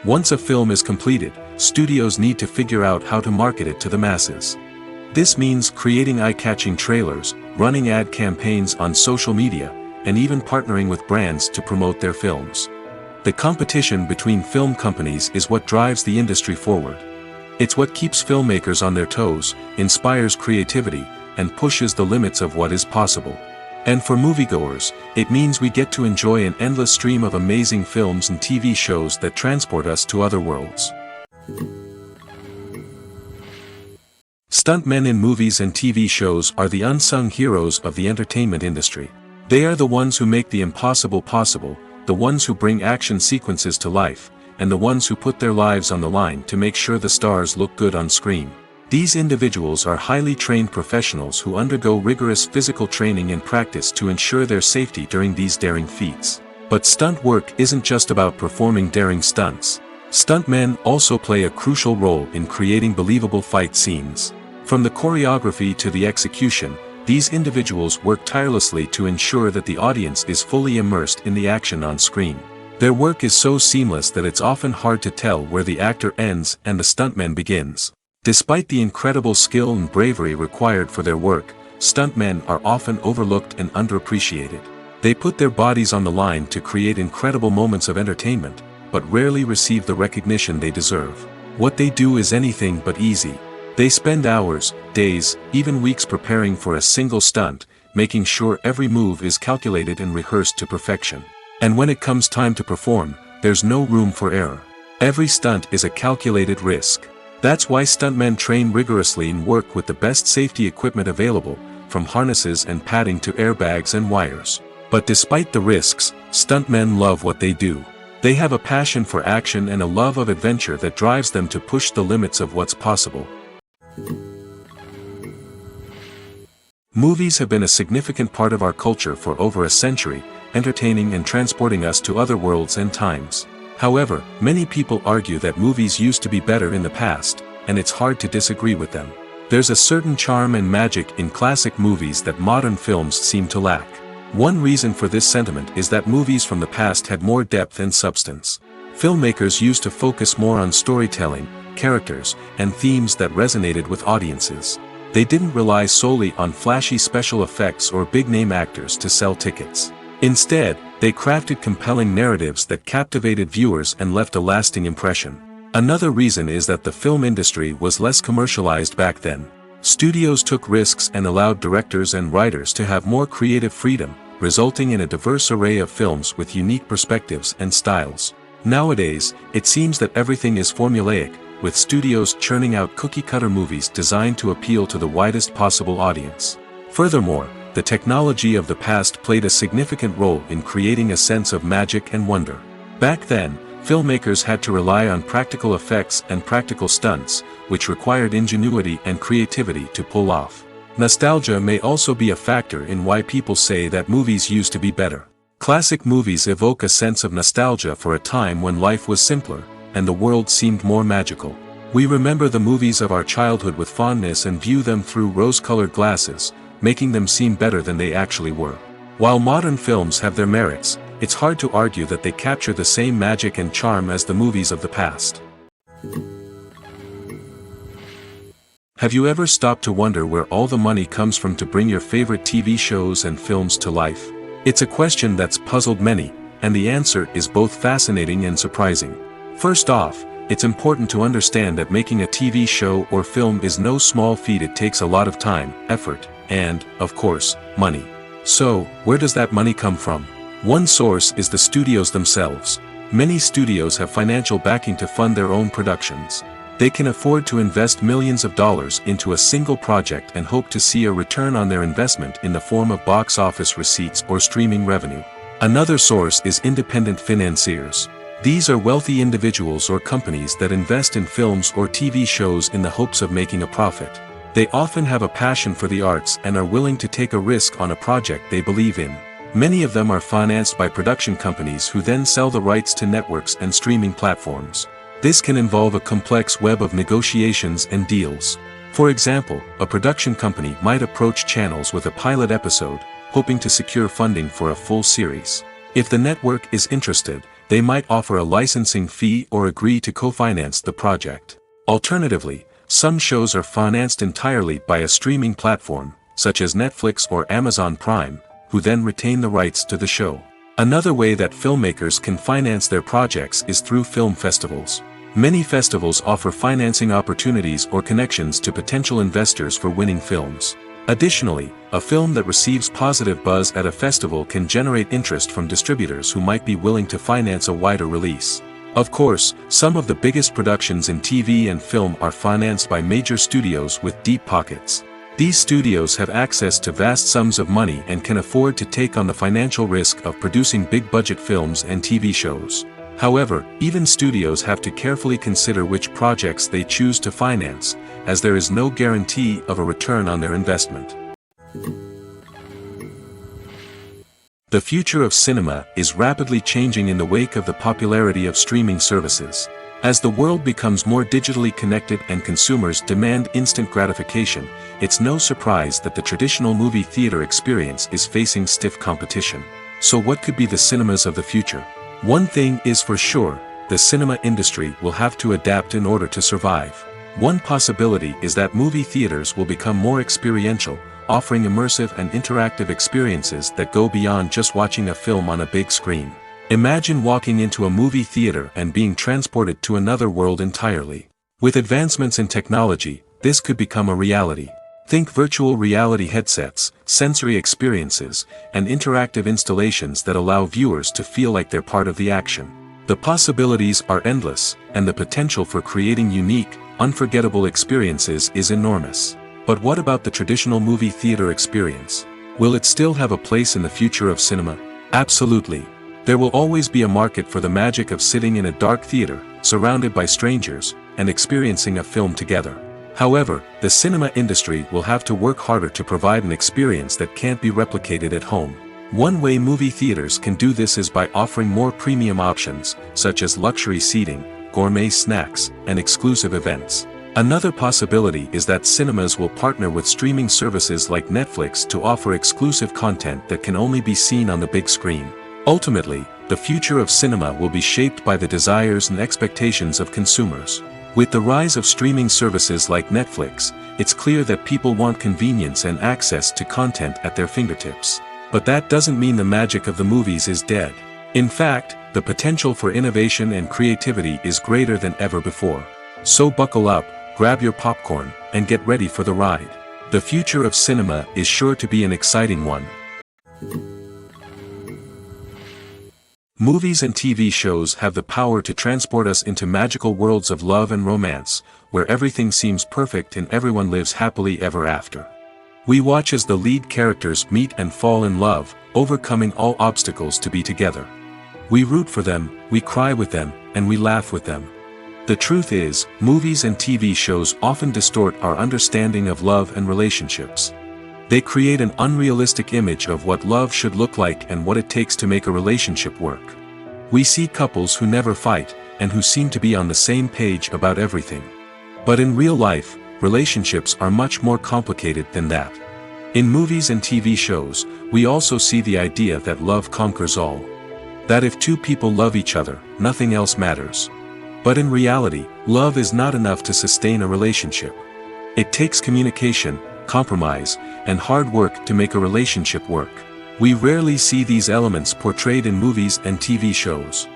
Once a film is completed, studios need to figure out how to market it to the masses. This means creating eye-catching trailers, running ad campaigns on social media, and even partnering with brands to promote their films. The competition between film companies is what drives the industry forward. It's what keeps filmmakers on their toes, inspires creativity, and pushes the limits of what is possible. And for moviegoers, it means we get to enjoy an endless stream of amazing films and TV shows that transport us to other worlds. Stuntmen in movies and TV shows are the unsung heroes of the entertainment industry. They are the ones who make the impossible possible, the ones who bring action sequences to life, and the ones who put their lives on the line to make sure the stars look good on screen. These individuals are highly trained professionals who undergo rigorous physical training and practice to ensure their safety during these daring feats. But stunt work isn't just about performing daring stunts. Stuntmen also play a crucial role in creating believable fight scenes. From the choreography to the execution, these individuals work tirelessly to ensure that the audience is fully immersed in the action on screen. Their work is so seamless that it's often hard to tell where the actor ends and the stuntman begins. Despite the incredible skill and bravery required for their work, stuntmen are often overlooked and underappreciated. They put their bodies on the line to create incredible moments of entertainment, but rarely receive the recognition they deserve. What they do is anything but easy. They spend hours, days, even weeks preparing for a single stunt, making sure every move is calculated and rehearsed to perfection. And when it comes time to perform, there's no room for error. Every stunt is a calculated risk. That's why stuntmen train rigorously and work with the best safety equipment available, from harnesses and padding to airbags and wires. But despite the risks, stuntmen love what they do. They have a passion for action and a love of adventure that drives them to push the limits of what's possible. Movies have been a significant part of our culture for over a century, entertaining and transporting us to other worlds and times. However, many people argue that movies used to be better in the past, and it's hard to disagree with them. There's a certain charm and magic in classic movies that modern films seem to lack. One reason for this sentiment is that movies from the past had more depth and substance. Filmmakers used to focus more on storytelling, characters, and themes that resonated with audiences. They didn't rely solely on flashy special effects or big-name actors to sell tickets. Instead, they crafted compelling narratives that captivated viewers and left a lasting impression. Another reason is that the film industry was less commercialized back then. Studios took risks and allowed directors and writers to have more creative freedom, resulting in a diverse array of films with unique perspectives and styles. Nowadays, it seems that everything is formulaic, with studios churning out cookie-cutter movies designed to appeal to the widest possible audience. Furthermore, the technology of the past played a significant role in creating a sense of magic and wonder. Back then, filmmakers had to rely on practical effects and practical stunts, which required ingenuity and creativity to pull off. Nostalgia may also be a factor in why people say that movies used to be better. Classic movies evoke a sense of nostalgia for a time when life was simpler, and the world seemed more magical. We remember the movies of our childhood with fondness and view them through rose-colored glasses, making them seem better than they actually were. While modern films have their merits, it's hard to argue that they capture the same magic and charm as the movies of the past. Have you ever stopped to wonder where all the money comes from to bring your favorite TV shows and films to life? It's a question that's puzzled many, and the answer is both fascinating and surprising. First off, it's important to understand that making a TV show or film is no small feat. It takes a lot of time, effort, and, of course, money. So, where does that money come from? One source is the studios themselves. Many studios have financial backing to fund their own productions. They can afford to invest millions of dollars into a single project and hope to see a return on their investment in the form of box office receipts or streaming revenue. Another source is independent financiers. These are wealthy individuals or companies that invest in films or TV shows in the hopes of making a profit. They often have a passion for the arts and are willing to take a risk on a project they believe in. Many of them are financed by production companies who then sell the rights to networks and streaming platforms. This can involve a complex web of negotiations and deals. For example, a production company might approach channels with a pilot episode, hoping to secure funding for a full series. If the network is interested, they might offer a licensing fee or agree to co-finance the project. Alternatively, some shows are financed entirely by a streaming platform, such as Netflix or Amazon Prime, who then retain the rights to the show. Another way that filmmakers can finance their projects is through film festivals. Many festivals offer financing opportunities or connections to potential investors for winning films. Additionally, a film that receives positive buzz at a festival can generate interest from distributors who might be willing to finance a wider release. Of course, some of the biggest productions in TV and film are financed by major studios with deep pockets. These studios have access to vast sums of money and can afford to take on the financial risk of producing big-budget films and TV shows. However, even studios have to carefully consider which projects they choose to finance, as there is no guarantee of a return on their investment. The future of cinema is rapidly changing in the wake of the popularity of streaming services. As the world becomes more digitally connected and consumers demand instant gratification, it's no surprise that the traditional movie theater experience is facing stiff competition. So what could be the cinemas of the future? One thing is for sure, the cinema industry will have to adapt in order to survive. One possibility is that movie theaters will become more experiential, offering immersive and interactive experiences that go beyond just watching a film on a big screen. Imagine walking into a movie theater and being transported to another world entirely. With advancements in technology, this could become a reality. Think virtual reality headsets, sensory experiences, and interactive installations that allow viewers to feel like they're part of the action. The possibilities are endless, and the potential for creating unique, unforgettable experiences is enormous. But what about the traditional movie theater experience? Will it still have a place in the future of cinema? Absolutely. There will always be a market for the magic of sitting in a dark theater, surrounded by strangers, and experiencing a film together. However, the cinema industry will have to work harder to provide an experience that can't be replicated at home. One way movie theaters can do this is by offering more premium options, such as luxury seating, gourmet snacks, and exclusive events. Another possibility is that cinemas will partner with streaming services like Netflix to offer exclusive content that can only be seen on the big screen. Ultimately, the future of cinema will be shaped by the desires and expectations of consumers. With the rise of streaming services like Netflix, it's clear that people want convenience and access to content at their fingertips. But that doesn't mean the magic of the movies is dead. In fact, the potential for innovation and creativity is greater than ever before. So buckle up, grab your popcorn, and get ready for the ride. The future of cinema is sure to be an exciting one. Movies and TV shows have the power to transport us into magical worlds of love and romance, where everything seems perfect and everyone lives happily ever after. We watch as the lead characters meet and fall in love, overcoming all obstacles to be together. We root for them, we cry with them, and we laugh with them. The truth is, movies and TV shows often distort our understanding of love and relationships. They create an unrealistic image of what love should look like and what it takes to make a relationship work. We see couples who never fight, and who seem to be on the same page about everything. But in real life, relationships are much more complicated than that. In movies and TV shows, we also see the idea that love conquers all. That if two people love each other, nothing else matters. But in reality, love is not enough to sustain a relationship. It takes communication, compromise, and hard work to make a relationship work. We rarely see these elements portrayed in movies and TV shows.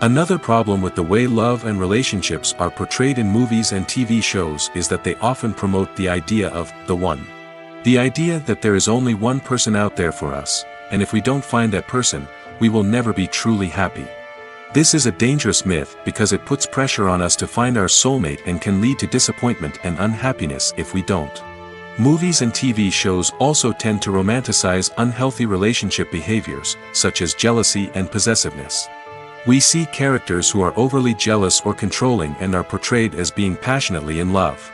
Another problem with the way love and relationships are portrayed in movies and TV shows is that they often promote the idea of the one. The idea that there is only one person out there for us, and if we don't find that person, we will never be truly happy. This is a dangerous myth because it puts pressure on us to find our soulmate and can lead to disappointment and unhappiness if we don't. Movies and TV shows also tend to romanticize unhealthy relationship behaviors, such as jealousy and possessiveness. We see characters who are overly jealous or controlling and are portrayed as being passionately in love.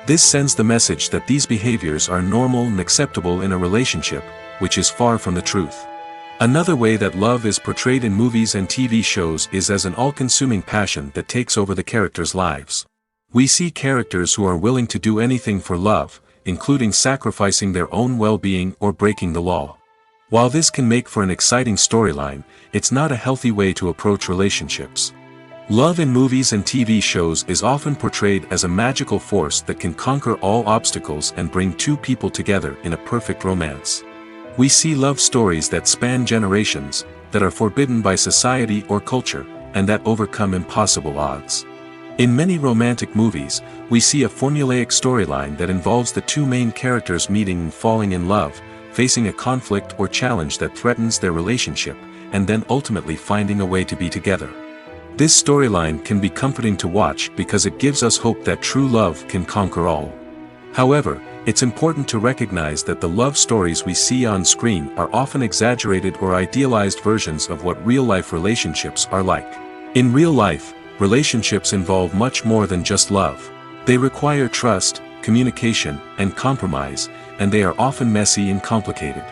This sends the message that these behaviors are normal and acceptable in a relationship, which is far from the truth. Another way that love is portrayed in movies and TV shows is as an all-consuming passion that takes over the characters' lives. We see characters who are willing to do anything for love, including sacrificing their own well-being or breaking the law. While this can make for an exciting storyline, it's not a healthy way to approach relationships. Love in movies and TV shows is often portrayed as a magical force that can conquer all obstacles and bring two people together in a perfect romance. We see love stories that span generations, that are forbidden by society or culture, and that overcome impossible odds. In many romantic movies, we see a formulaic storyline that involves the two main characters meeting and falling in love, facing a conflict or challenge that threatens their relationship, and then ultimately finding a way to be together. This storyline can be comforting to watch because it gives us hope that true love can conquer all. However, it's important to recognize that the love stories we see on screen are often exaggerated or idealized versions of what real-life relationships are like. In real life, relationships involve much more than just love. They require trust, communication, and compromise, and they are often messy and complicated.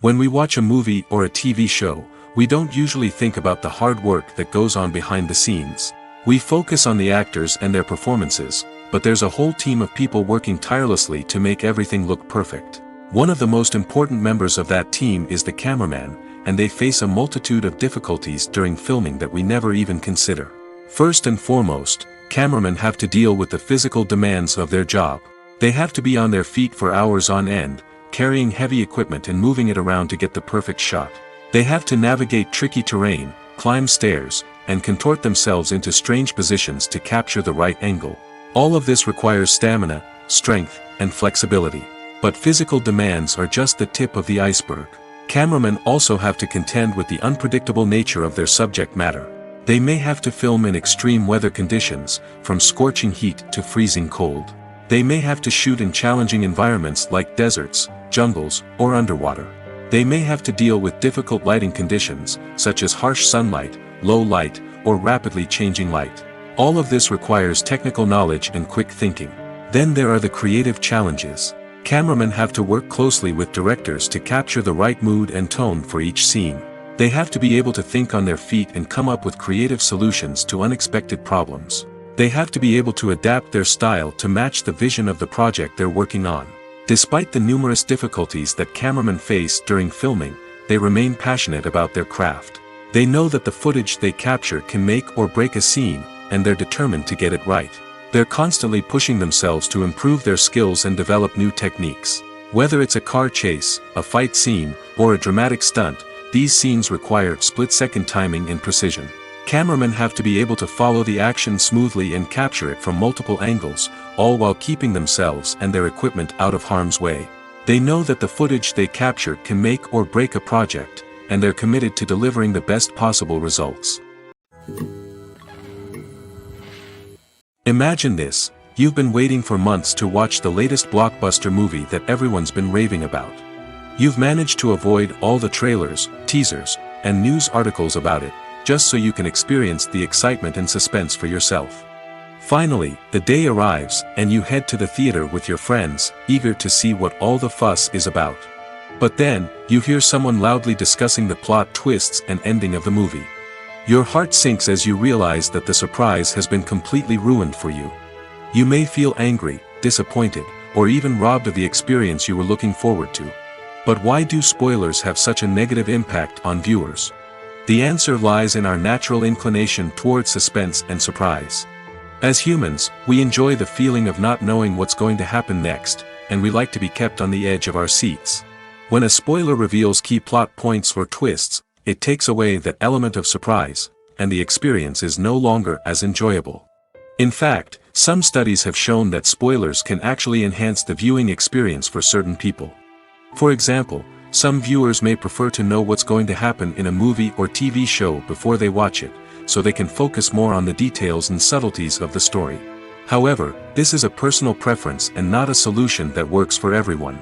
When we watch a movie or a TV show, we don't usually think about the hard work that goes on behind the scenes. We focus on the actors and their performances, but there's a whole team of people working tirelessly to make everything look perfect. One of the most important members of that team is the cameraman, and they face a multitude of difficulties during filming that we never even consider. First and foremost, cameramen have to deal with the physical demands of their job. They have to be on their feet for hours on end, carrying heavy equipment and moving it around to get the perfect shot. They have to navigate tricky terrain, climb stairs, and contort themselves into strange positions to capture the right angle. All of this requires stamina, strength, and flexibility. But physical demands are just the tip of the iceberg. Cameramen also have to contend with the unpredictable nature of their subject matter. They may have to film in extreme weather conditions, from scorching heat to freezing cold. They may have to shoot in challenging environments like deserts, jungles, or underwater. They may have to deal with difficult lighting conditions, such as harsh sunlight, low light, or rapidly changing light. All of this requires technical knowledge and quick thinking. Then there are the creative challenges. Cameramen have to work closely with directors to capture the right mood and tone for each scene. They have to be able to think on their feet and come up with creative solutions to unexpected problems. They have to be able to adapt their style to match the vision of the project they're working on. Despite the numerous difficulties that cameramen face during filming, they remain passionate about their craft. They know that the footage they capture can make or break a scene, and they're determined to get it right. They're constantly pushing themselves to improve their skills and develop new techniques. Whether it's a car chase, a fight scene, or a dramatic stunt, these scenes require split-second timing and precision. Cameramen have to be able to follow the action smoothly and capture it from multiple angles, all while keeping themselves and their equipment out of harm's way. They know that the footage they capture can make or break a project, and they're committed to delivering the best possible results. Imagine this: you've been waiting for months to watch the latest blockbuster movie that everyone's been raving about. You've managed to avoid all the trailers, teasers, and news articles about it, just so you can experience the excitement and suspense for yourself. Finally, the day arrives, and you head to the theater with your friends, eager to see what all the fuss is about. But then, you hear someone loudly discussing the plot twists and ending of the movie. Your heart sinks as you realize that the surprise has been completely ruined for you. You may feel angry, disappointed, or even robbed of the experience you were looking forward to. But why do spoilers have such a negative impact on viewers? The answer lies in our natural inclination toward suspense and surprise. As humans, we enjoy the feeling of not knowing what's going to happen next, and we like to be kept on the edge of our seats. When a spoiler reveals key plot points or twists, it takes away that element of surprise, and the experience is no longer as enjoyable. In fact, some studies have shown that spoilers can actually enhance the viewing experience for certain people. For example, some viewers may prefer to know what's going to happen in a movie or TV show before they watch it, so they can focus more on the details and subtleties of the story. However, this is a personal preference and not a solution that works for everyone.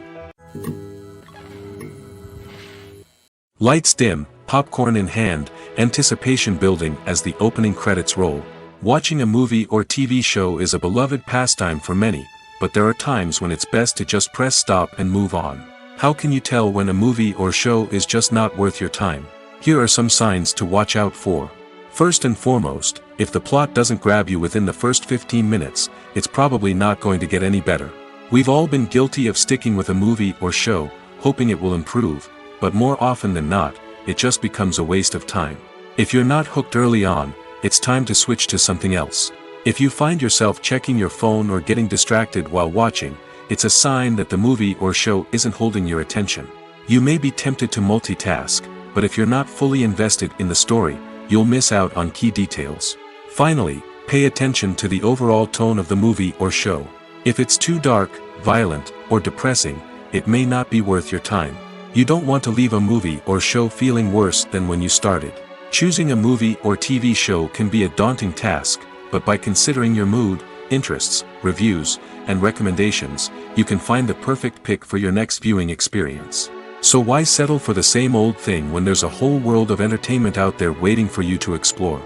Lights dim, popcorn in hand, anticipation building as the opening credits roll. Watching a movie or TV show is a beloved pastime for many, but there are times when it's best to just press stop and move on. How can you tell when a movie or show is just not worth your time? Here are some signs to watch out for. First and foremost, if the plot doesn't grab you within the first 15 minutes, it's probably not going to get any better. We've all been guilty of sticking with a movie or show, hoping it will improve, but more often than not, it just becomes a waste of time. If you're not hooked early on, it's time to switch to something else. If you find yourself checking your phone or getting distracted while watching, it's a sign that the movie or show isn't holding your attention. You may be tempted to multitask, but if you're not fully invested in the story, you'll miss out on key details. Finally, pay attention to the overall tone of the movie or show. If it's too dark, violent, or depressing, it may not be worth your time. You don't want to leave a movie or show feeling worse than when you started. Choosing a movie or TV show can be a daunting task, but by considering your mood, interests, reviews, and recommendations, you can find the perfect pick for your next viewing experience. So why settle for the same old thing when there's a whole world of entertainment out there waiting for you to explore?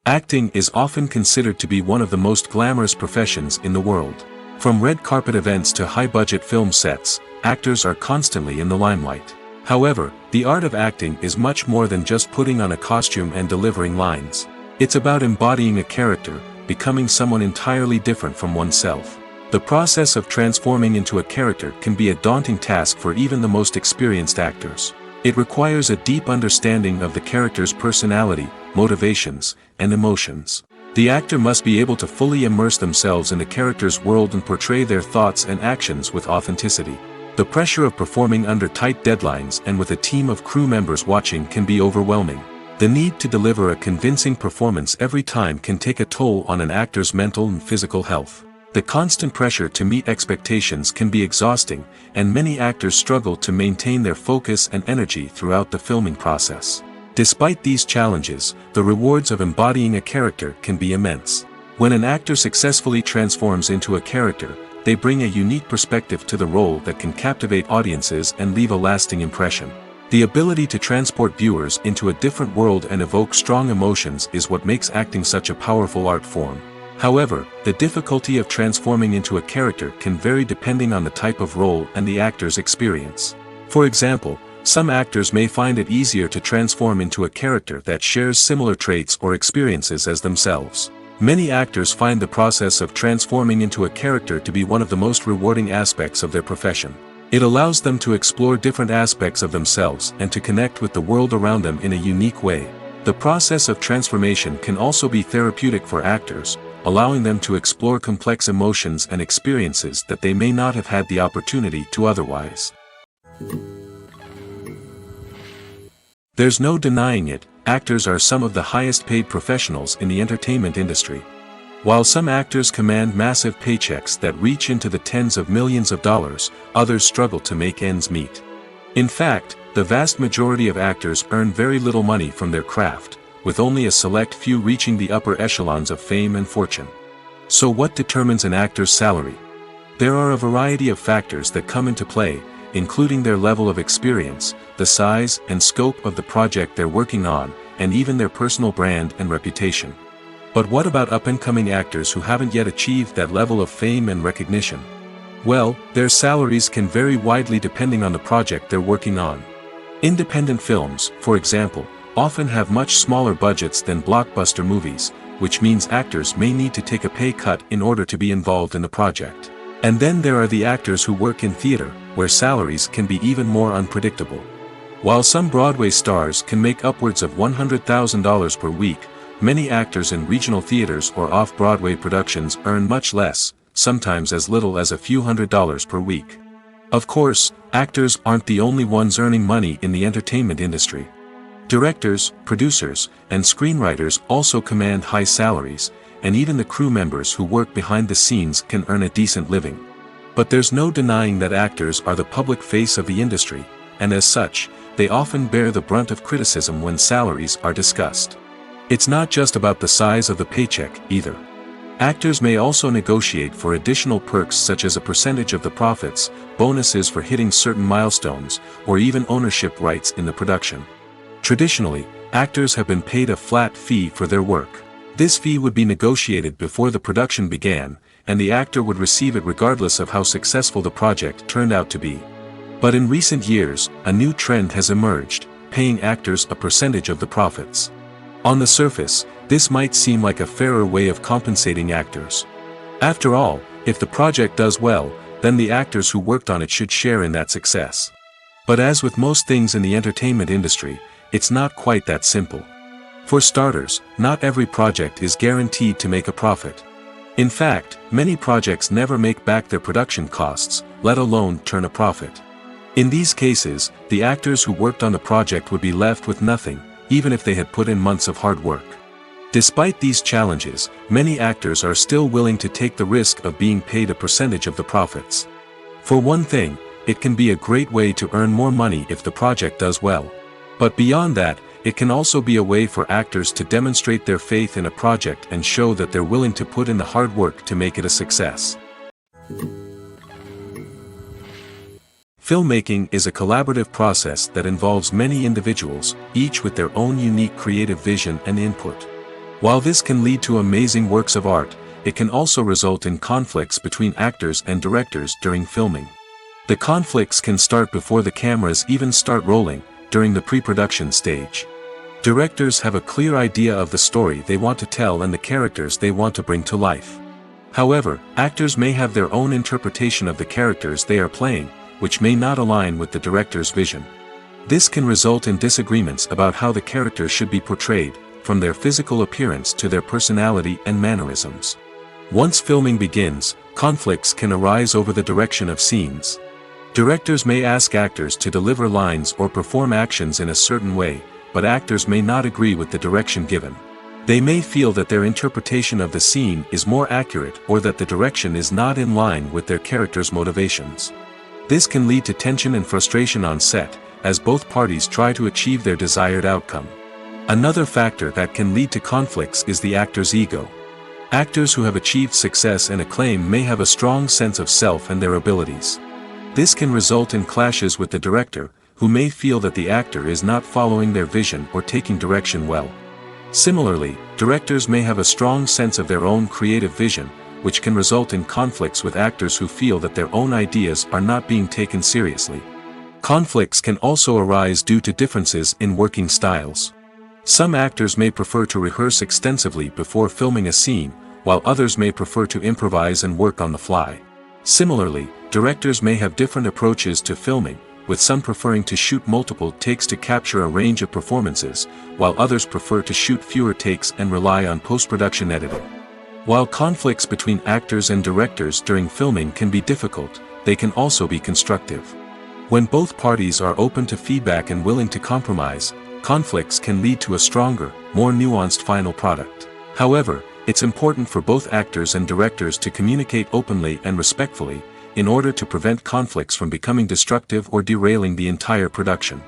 Acting is often considered to be one of the most glamorous professions in the world. From red carpet events to high-budget film sets, actors are constantly in the limelight. However, the art of acting is much more than just putting on a costume and delivering lines. It's about embodying a character, becoming someone entirely different from oneself. The process of transforming into a character can be a daunting task for even the most experienced actors. It requires a deep understanding of the character's personality, motivations, and emotions. The actor must be able to fully immerse themselves in the character's world and portray their thoughts and actions with authenticity. The pressure of performing under tight deadlines and with a team of crew members watching can be overwhelming. The need to deliver a convincing performance every time can take a toll on an actor's mental and physical health. The constant pressure to meet expectations can be exhausting, and many actors struggle to maintain their focus and energy throughout the filming process. Despite these challenges, the rewards of embodying a character can be immense. When an actor successfully transforms into a character, they bring a unique perspective to the role that can captivate audiences and leave a lasting impression. The ability to transport viewers into a different world and evoke strong emotions is what makes acting such a powerful art form. However, the difficulty of transforming into a character can vary depending on the type of role and the actor's experience. For example, some actors may find it easier to transform into a character that shares similar traits or experiences as themselves. Many actors find the process of transforming into a character to be one of the most rewarding aspects of their profession. It allows them to explore different aspects of themselves and to connect with the world around them in a unique way. The process of transformation can also be therapeutic for actors, allowing them to explore complex emotions and experiences that they may not have had the opportunity to otherwise. There's no denying it, actors are some of the highest paid professionals in the entertainment industry. While some actors command massive paychecks that reach into the tens of millions of dollars, others struggle to make ends meet. In fact, the vast majority of actors earn very little money from their craft, with only a select few reaching the upper echelons of fame and fortune. So what determines an actor's salary? There are a variety of factors that come into play, including their level of experience, the size and scope of the project they're working on, and even their personal brand and reputation. But what about up-and-coming actors who haven't yet achieved that level of fame and recognition? Well, their salaries can vary widely depending on the project they're working on. Independent films, for example, often have much smaller budgets than blockbuster movies, which means actors may need to take a pay cut in order to be involved in the project. And then there are the actors who work in theater, where salaries can be even more unpredictable. While some Broadway stars can make upwards of $100,000 per week, many actors in regional theaters or off-Broadway productions earn much less, sometimes as little as a few $100s per week. Of course, actors aren't the only ones earning money in the entertainment industry. Directors, producers, and screenwriters also command high salaries, and even the crew members who work behind the scenes can earn a decent living. But there's no denying that actors are the public face of the industry, and as such, they often bear the brunt of criticism when salaries are discussed. It's not just about the size of the paycheck, either. Actors may also negotiate for additional perks such as a percentage of the profits, bonuses for hitting certain milestones, or even ownership rights in the production. Traditionally, actors have been paid a flat fee for their work. This fee would be negotiated before the production began, and the actor would receive it regardless of how successful the project turned out to be. But in recent years, a new trend has emerged, paying actors a percentage of the profits. On the surface, this might seem like a fairer way of compensating actors. After all, if the project does well, then the actors who worked on it should share in that success. But as with most things in the entertainment industry, it's not quite that simple. For starters, not every project is guaranteed to make a profit. In fact, many projects never make back their production costs, let alone turn a profit. In these cases, the actors who worked on the project would be left with nothing, even if they had put in months of hard work. Despite these challenges, many actors are still willing to take the risk of being paid a percentage of the profits. For one thing, it can be a great way to earn more money if the project does well. But beyond that, it can also be a way for actors to demonstrate their faith in a project and show that they're willing to put in the hard work to make it a success. Filmmaking is a collaborative process that involves many individuals, each with their own unique creative vision and input. While this can lead to amazing works of art, it can also result in conflicts between actors and directors during filming. The conflicts can start before the cameras even start rolling, during the pre-production stage. Directors have a clear idea of the story they want to tell and the characters they want to bring to life. However, actors may have their own interpretation of the characters they are playing, which may not align with the director's vision. This can result in disagreements about how the characters should be portrayed, from their physical appearance to their personality and mannerisms. Once filming begins, conflicts can arise over the direction of scenes. Directors may ask actors to deliver lines or perform actions in a certain way, but actors may not agree with the direction given. They may feel that their interpretation of the scene is more accurate or that the direction is not in line with their character's motivations. This can lead to tension and frustration on set, as both parties try to achieve their desired outcome. Another factor that can lead to conflicts is the actor's ego. Actors who have achieved success and acclaim may have a strong sense of self and their abilities. This can result in clashes with the director, who may feel that the actor is not following their vision or taking direction well. Similarly, directors may have a strong sense of their own creative vision, which can result in conflicts with actors who feel that their own ideas are not being taken seriously. Conflicts can also arise due to differences in working styles. Some actors may prefer to rehearse extensively before filming a scene, while others may prefer to improvise and work on the fly. Similarly, directors may have different approaches to filming, with some preferring to shoot multiple takes to capture a range of performances, while others prefer to shoot fewer takes and rely on post-production editing. While conflicts between actors and directors during filming can be difficult, they can also be constructive. When both parties are open to feedback and willing to compromise, conflicts can lead to a stronger, more nuanced final product. However, it's important for both actors and directors to communicate openly and respectfully, in order to prevent conflicts from becoming destructive or derailing the entire production.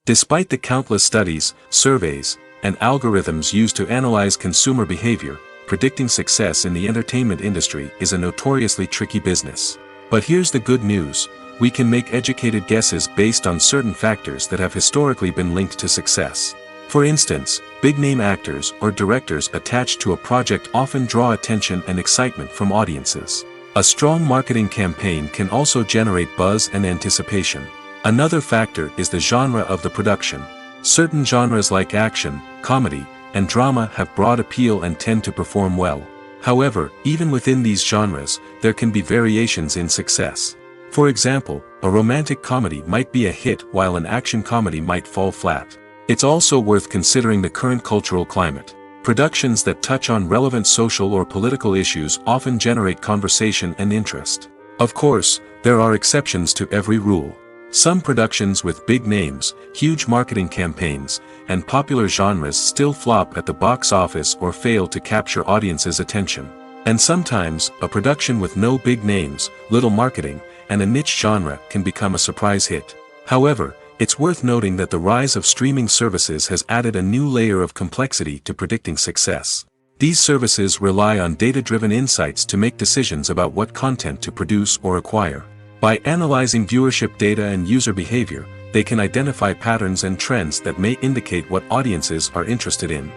Despite the countless studies, surveys, and algorithms used to analyze consumer behavior, predicting success in the entertainment industry is a notoriously tricky business. But here's the good news: we can make educated guesses based on certain factors that have historically been linked to success. For instance, big-name actors or directors attached to a project often draw attention and excitement from audiences. A strong marketing campaign can also generate buzz and anticipation. Another factor is the genre of the production. Certain genres like action, comedy, and drama have broad appeal and tend to perform well. However, even within these genres, there can be variations in success. For example, a romantic comedy might be a hit while an action comedy might fall flat. It's also worth considering the current cultural climate. Productions that touch on relevant social or political issues often generate conversation and interest. Of course, there are exceptions to every rule. Some productions with big names, huge marketing campaigns, and popular genres still flop at the box office or fail to capture audiences' attention. And sometimes, a production with no big names, little marketing, and a niche genre can become a surprise hit. However, it's worth noting that the rise of streaming services has added a new layer of complexity to predicting success. These services rely on data-driven insights to make decisions about what content to produce or acquire. By analyzing viewership data and user behavior, they can identify patterns and trends that may indicate what audiences are interested in.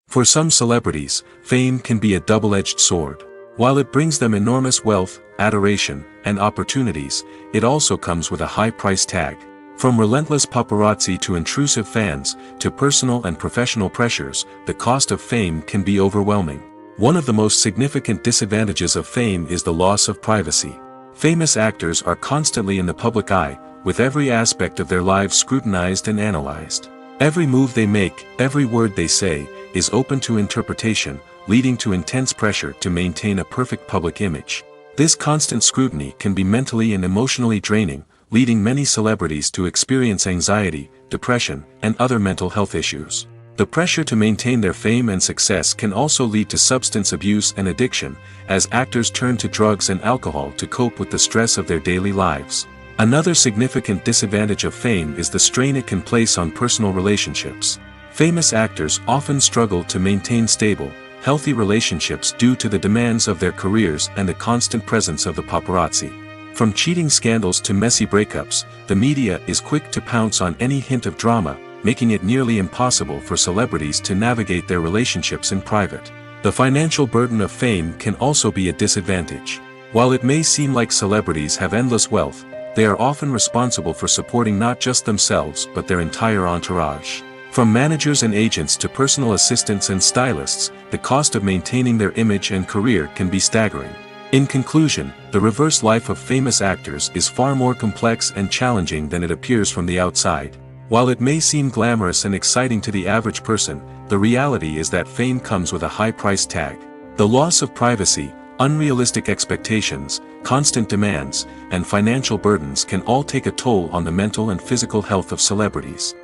For some celebrities, fame can be a double-edged sword. While it brings them enormous wealth, adoration, and opportunities, it also comes with a high price tag. From relentless paparazzi to intrusive fans, to personal and professional pressures, the cost of fame can be overwhelming. One of the most significant disadvantages of fame is the loss of privacy. Famous actors are constantly in the public eye, with every aspect of their lives scrutinized and analyzed. Every move they make, every word they say, is open to interpretation, leading to intense pressure to maintain a perfect public image. This constant scrutiny can be mentally and emotionally draining, leading many celebrities to experience anxiety, depression, and other mental health issues. The pressure to maintain their fame and success can also lead to substance abuse and addiction, as actors turn to drugs and alcohol to cope with the stress of their daily lives. Another significant disadvantage of fame is the strain it can place on personal relationships. Famous actors often struggle to maintain stable, healthy relationships due to the demands of their careers and the constant presence of the paparazzi. From cheating scandals to messy breakups, the media is quick to pounce on any hint of drama, making it nearly impossible for celebrities to navigate their relationships in private. The financial burden of fame can also be a disadvantage. While it may seem like celebrities have endless wealth, they are often responsible for supporting not just themselves but their entire entourage. From managers and agents to personal assistants and stylists, the cost of maintaining their image and career can be staggering. In conclusion, the reverse life of famous actors is far more complex and challenging than it appears from the outside. While it may seem glamorous and exciting to the average person, the reality is that fame comes with a high price tag. The loss of privacy, unrealistic expectations, constant demands, and financial burdens can all take a toll on the mental and physical health of celebrities.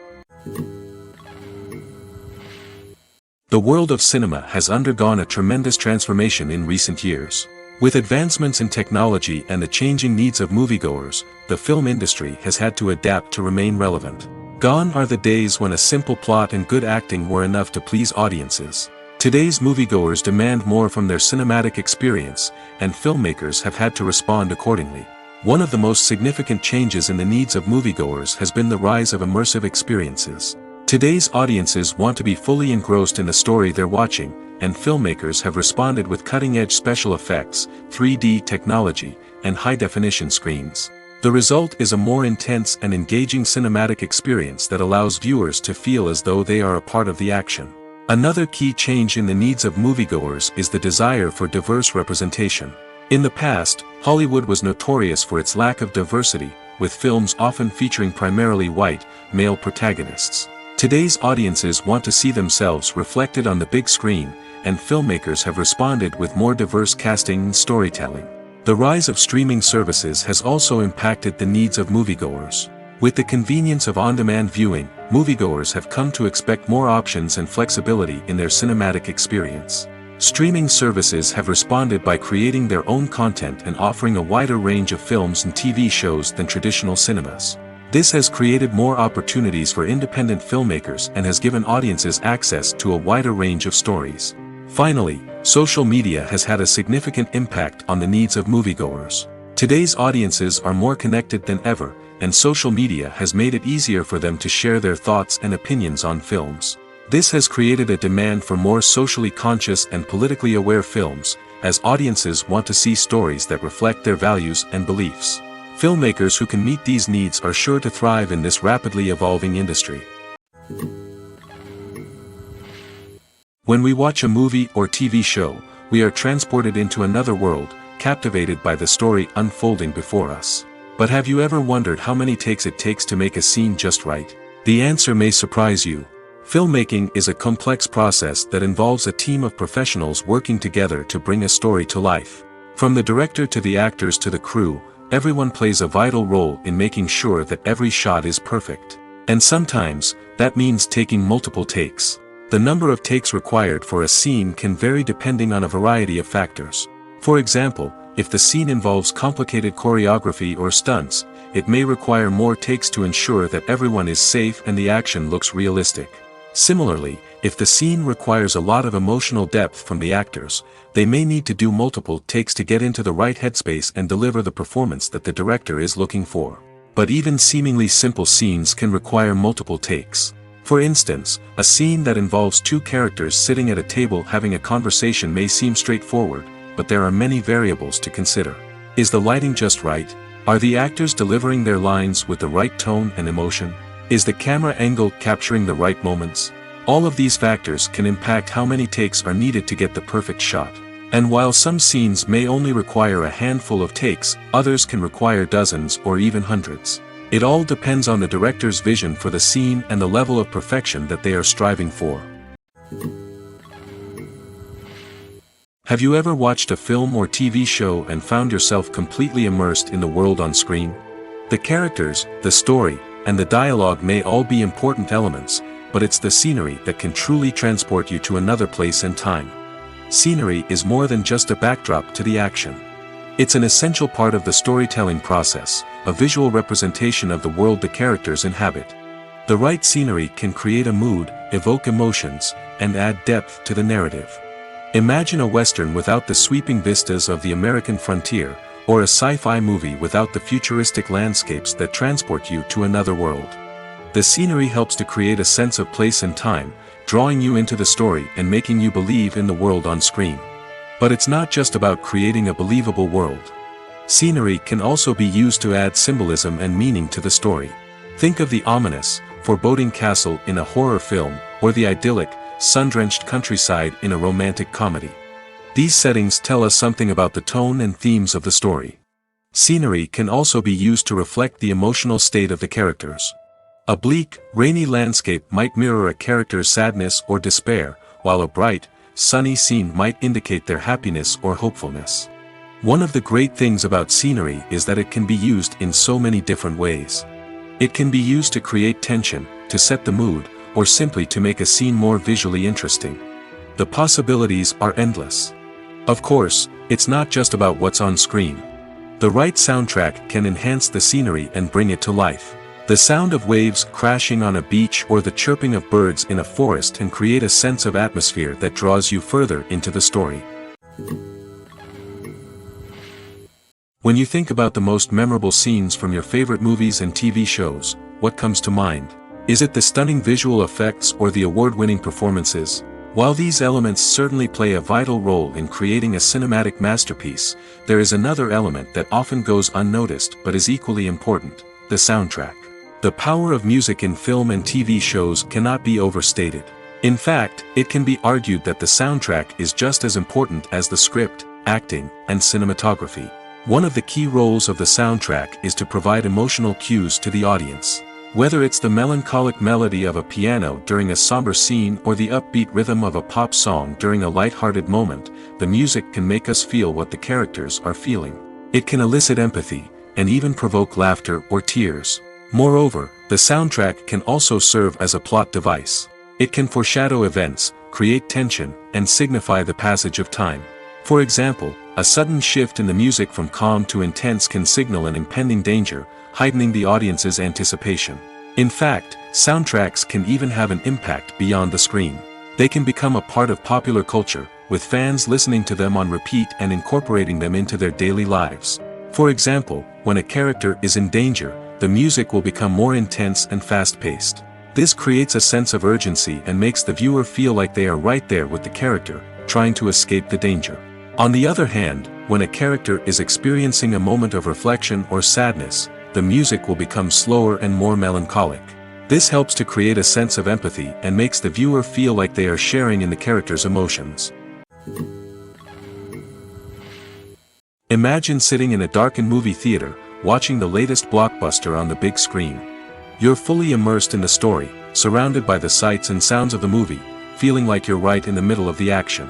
The world of cinema has undergone a tremendous transformation in recent years. With advancements in technology and the changing needs of moviegoers, the film industry has had to adapt to remain relevant. Gone are the days when a simple plot and good acting were enough to please audiences. Today's moviegoers demand more from their cinematic experience, and filmmakers have had to respond accordingly. One of the most significant changes in the needs of moviegoers has been the rise of immersive experiences. Today's audiences want to be fully engrossed in the story they're watching, and filmmakers have responded with cutting-edge special effects, 3D technology, and high-definition screens. The result is a more intense and engaging cinematic experience that allows viewers to feel as though they are a part of the action. Another key change in the needs of moviegoers is the desire for diverse representation. In the past, Hollywood was notorious for its lack of diversity, with films often featuring primarily white, male protagonists. Today's audiences want to see themselves reflected on the big screen, and filmmakers have responded with more diverse casting and storytelling. The rise of streaming services has also impacted the needs of moviegoers. With the convenience of on-demand viewing, moviegoers have come to expect more options and flexibility in their cinematic experience. Streaming services have responded by creating their own content and offering a wider range of films and TV shows than traditional cinemas. This has created more opportunities for independent filmmakers and has given audiences access to a wider range of stories. Finally, social media has had a significant impact on the needs of moviegoers. Today's audiences are more connected than ever, and social media has made it easier for them to share their thoughts and opinions on films. This has created a demand for more socially conscious and politically aware films, as audiences want to see stories that reflect their values and beliefs. Filmmakers who can meet these needs are sure to thrive in this rapidly evolving industry. When we watch a movie or TV show, we are transported into another world, captivated by the story unfolding before us. But have you ever wondered how many takes it takes to make a scene just right? The answer may surprise you. Filmmaking is a complex process that involves a team of professionals working together to bring a story to life. From the director to the actors to the crew, everyone plays a vital role in making sure that every shot is perfect. And sometimes, that means taking multiple takes. The number of takes required for a scene can vary depending on a variety of factors. For example, if the scene involves complicated choreography or stunts, it may require more takes to ensure that everyone is safe and the action looks realistic. Similarly, if the scene requires a lot of emotional depth from the actors, they may need to do multiple takes to get into the right headspace and deliver the performance that the director is looking for. But even seemingly simple scenes can require multiple takes. For instance, a scene that involves two characters sitting at a table having a conversation may seem straightforward, but there are many variables to consider. Is the lighting just right? Are the actors delivering their lines with the right tone and emotion? Is the camera angle capturing the right moments? All of these factors can impact how many takes are needed to get the perfect shot. And while some scenes may only require a handful of takes, others can require dozens or even hundreds. It all depends on the director's vision for the scene and the level of perfection that they are striving for. Have you ever watched a film or TV show and found yourself completely immersed in the world on screen? The characters, the story, and the dialogue may all be important elements, but it's the scenery that can truly transport you to another place and time. Scenery is more than just a backdrop to the action. It's an essential part of the storytelling process, a visual representation of the world the characters inhabit. The right scenery can create a mood, evoke emotions, and add depth to the narrative. Imagine a Western without the sweeping vistas of the American frontier, or a sci-fi movie without the futuristic landscapes that transport you to another world. The scenery helps to create a sense of place and time, drawing you into the story and making you believe in the world on screen. But it's not just about creating a believable world. Scenery can also be used to add symbolism and meaning to the story. Think of the ominous, foreboding castle in a horror film, or the idyllic, sun-drenched countryside in a romantic comedy. These settings tell us something about the tone and themes of the story. Scenery can also be used to reflect the emotional state of the characters. A bleak, rainy landscape might mirror a character's sadness or despair, while a bright, sunny scene might indicate their happiness or hopefulness. One of the great things about scenery is that it can be used in so many different ways. It can be used to create tension, to set the mood, or simply to make a scene more visually interesting. The possibilities are endless. Of course, it's not just about what's on screen. The right soundtrack can enhance the scenery and bring it to life. The sound of waves crashing on a beach or the chirping of birds in a forest can create a sense of atmosphere that draws you further into the story. When you think about the most memorable scenes from your favorite movies and TV shows, what comes to mind? Is it the stunning visual effects or the award-winning performances? While these elements certainly play a vital role in creating a cinematic masterpiece, there is another element that often goes unnoticed but is equally important: the soundtrack. The power of music in film and TV shows cannot be overstated. In fact, it can be argued that the soundtrack is just as important as the script, acting, and cinematography. One of the key roles of the soundtrack is to provide emotional cues to the audience. Whether it's the melancholic melody of a piano during a somber scene or the upbeat rhythm of a pop song during a light-hearted moment, the music can make us feel what the characters are feeling. It can elicit empathy, and even provoke laughter or tears. Moreover, the soundtrack can also serve as a plot device. It can foreshadow events, create tension, and signify the passage of time. For example, a sudden shift in the music from calm to intense can signal an impending danger, heightening the audience's anticipation. In fact, soundtracks can even have an impact beyond the screen. They can become a part of popular culture, with fans listening to them on repeat and incorporating them into their daily lives. For example, when a character is in danger, the music will become more intense and fast-paced. This creates a sense of urgency and makes the viewer feel like they are right there with the character, trying to escape the danger. On the other hand, when a character is experiencing a moment of reflection or sadness, the music will become slower and more melancholic. This helps to create a sense of empathy and makes the viewer feel like they are sharing in the character's emotions. Imagine sitting in a darkened movie theater, watching the latest blockbuster on the big screen. You're fully immersed in the story, surrounded by the sights and sounds of the movie, feeling like you're right in the middle of the action.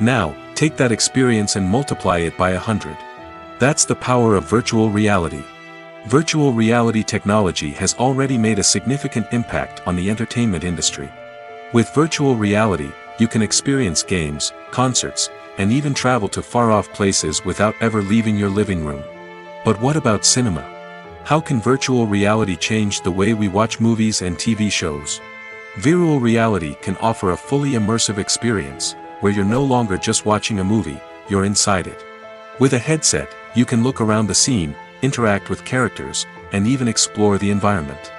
Now, take that experience and multiply it by 100. That's the power of virtual reality. Virtual reality technology has already made a significant impact on the entertainment industry. With virtual reality, you can experience games, concerts, and even travel to far-off places without ever leaving your living room. But what about cinema? How can virtual reality change the way we watch movies and TV shows? Virtual reality can offer a fully immersive experience, where you're no longer just watching a movie, you're inside it. With a headset, you can look around the scene, interact with characters, and even explore the environment.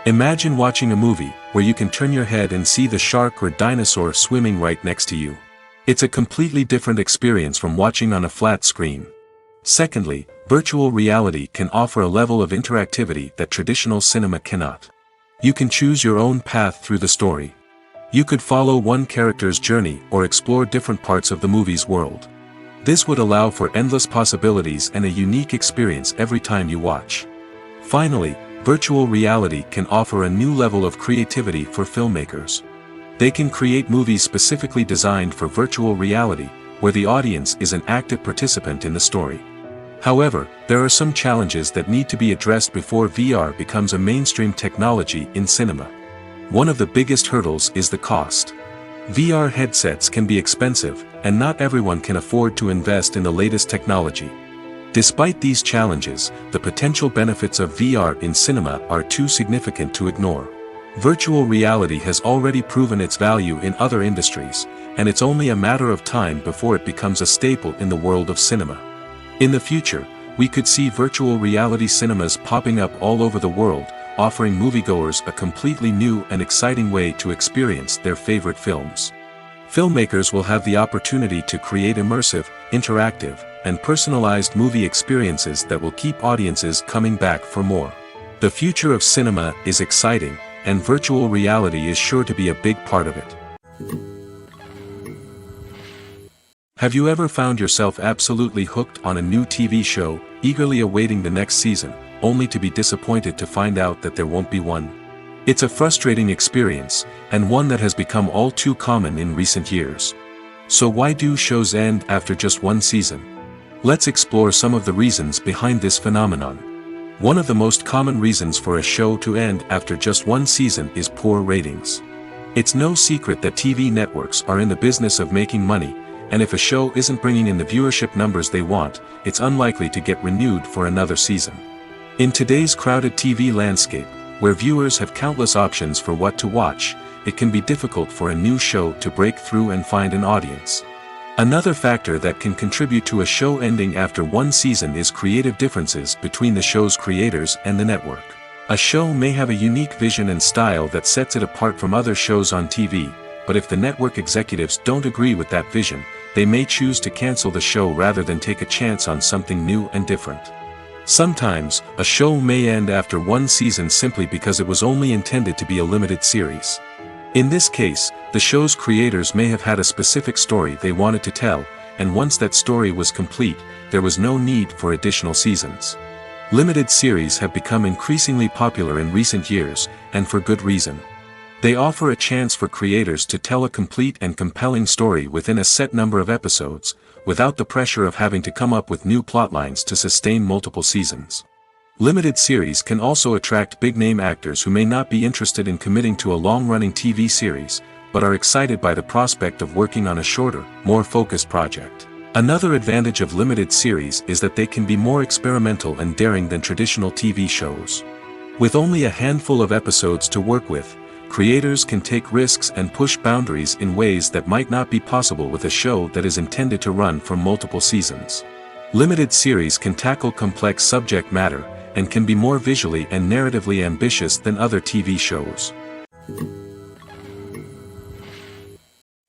Imagine watching a movie, where you can turn your head and see the shark or dinosaur swimming right next to you. It's a completely different experience from watching on a flat screen. Secondly, virtual reality can offer a level of interactivity that traditional cinema cannot. You can choose your own path through the story. You could follow one character's journey or explore different parts of the movie's world. This would allow for endless possibilities and a unique experience every time you watch. Finally, virtual reality can offer a new level of creativity for filmmakers. They can create movies specifically designed for virtual reality, where the audience is an active participant in the story. However, there are some challenges that need to be addressed before VR becomes a mainstream technology in cinema. One of the biggest hurdles is the cost. VR headsets can be expensive, and not everyone can afford to invest in the latest technology. Despite these challenges, the potential benefits of VR in cinema are too significant to ignore. Virtual reality has already proven its value in other industries, and it's only a matter of time before it becomes a staple in the world of cinema. In the future, we could see virtual reality cinemas popping up all over the world, offering moviegoers a completely new and exciting way to experience their favorite films. Filmmakers will have the opportunity to create immersive, interactive, and personalized movie experiences that will keep audiences coming back for more. The future of cinema is exciting, and virtual reality is sure to be a big part of it. Have you ever found yourself absolutely hooked on a new TV show, eagerly awaiting the next season, only to be disappointed to find out that there won't be one? It's a frustrating experience, and one that has become all too common in recent years. So why do shows end after just one season? Let's explore some of the reasons behind this phenomenon. One of the most common reasons for a show to end after just one season is poor ratings. It's no secret that TV networks are in the business of making money, and if a show isn't bringing in the viewership numbers they want, it's unlikely to get renewed for another season. In today's crowded TV landscape, where viewers have countless options for what to watch, it can be difficult for a new show to break through and find an audience. Another factor that can contribute to a show ending after one season is creative differences between the show's creators and the network. A show may have a unique vision and style that sets it apart from other shows on TV, but if the network executives don't agree with that vision, they may choose to cancel the show rather than take a chance on something new and different. Sometimes, a show may end after one season simply because it was only intended to be a limited series. In this case, the show's creators may have had a specific story they wanted to tell, and once that story was complete, there was no need for additional seasons. Limited series have become increasingly popular in recent years, and for good reason. They offer a chance for creators to tell a complete and compelling story within a set number of episodes, without the pressure of having to come up with new plotlines to sustain multiple seasons. Limited series can also attract big-name actors who may not be interested in committing to a long-running TV series, but are excited by the prospect of working on a shorter, more focused project. Another advantage of limited series is that they can be more experimental and daring than traditional TV shows. With only a handful of episodes to work with, creators can take risks and push boundaries in ways that might not be possible with a show that is intended to run for multiple seasons. Limited series can tackle complex subject matter, and can be more visually and narratively ambitious than other TV shows.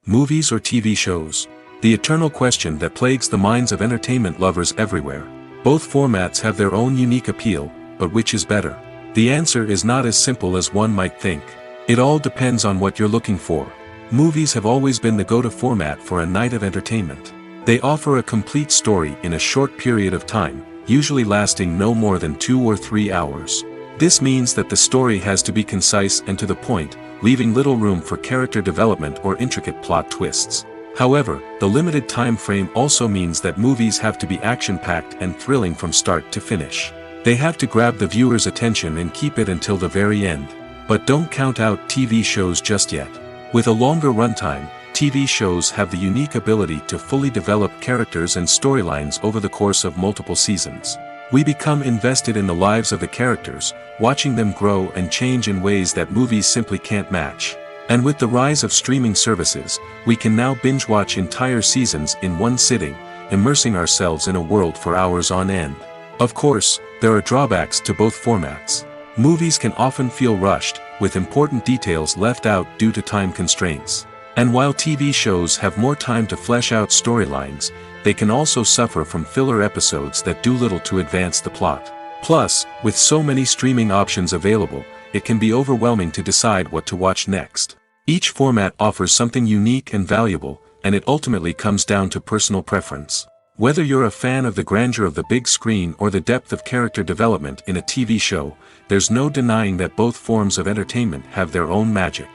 Movies or TV shows? The eternal question that plagues the minds of entertainment lovers everywhere. Both formats have their own unique appeal, but which is better? The answer is not as simple as one might think. It all depends on what you're looking for. Movies have always been the go-to format for a night of entertainment. They offer a complete story in a short period of time, usually lasting no more than 2 or 3 hours. This means that the story has to be concise and to the point, leaving little room for character development or intricate plot twists. However, the limited time frame also means that movies have to be action-packed and thrilling from start to finish. They have to grab the viewer's attention and keep it until the very end. But don't count out TV shows just yet. With a longer runtime, TV shows have the unique ability to fully develop characters and storylines over the course of multiple seasons. We become invested in the lives of the characters, watching them grow and change in ways that movies simply can't match. And with the rise of streaming services, we can now binge-watch entire seasons in one sitting, immersing ourselves in a world for hours on end. Of course, there are drawbacks to both formats. Movies can often feel rushed, with important details left out due to time constraints. And while TV shows have more time to flesh out storylines, they can also suffer from filler episodes that do little to advance the plot. Plus, with so many streaming options available, it can be overwhelming to decide what to watch next. Each format offers something unique and valuable, and it ultimately comes down to personal preference. Whether you're a fan of the grandeur of the big screen or the depth of character development in a TV show, there's no denying that both forms of entertainment have their own magic.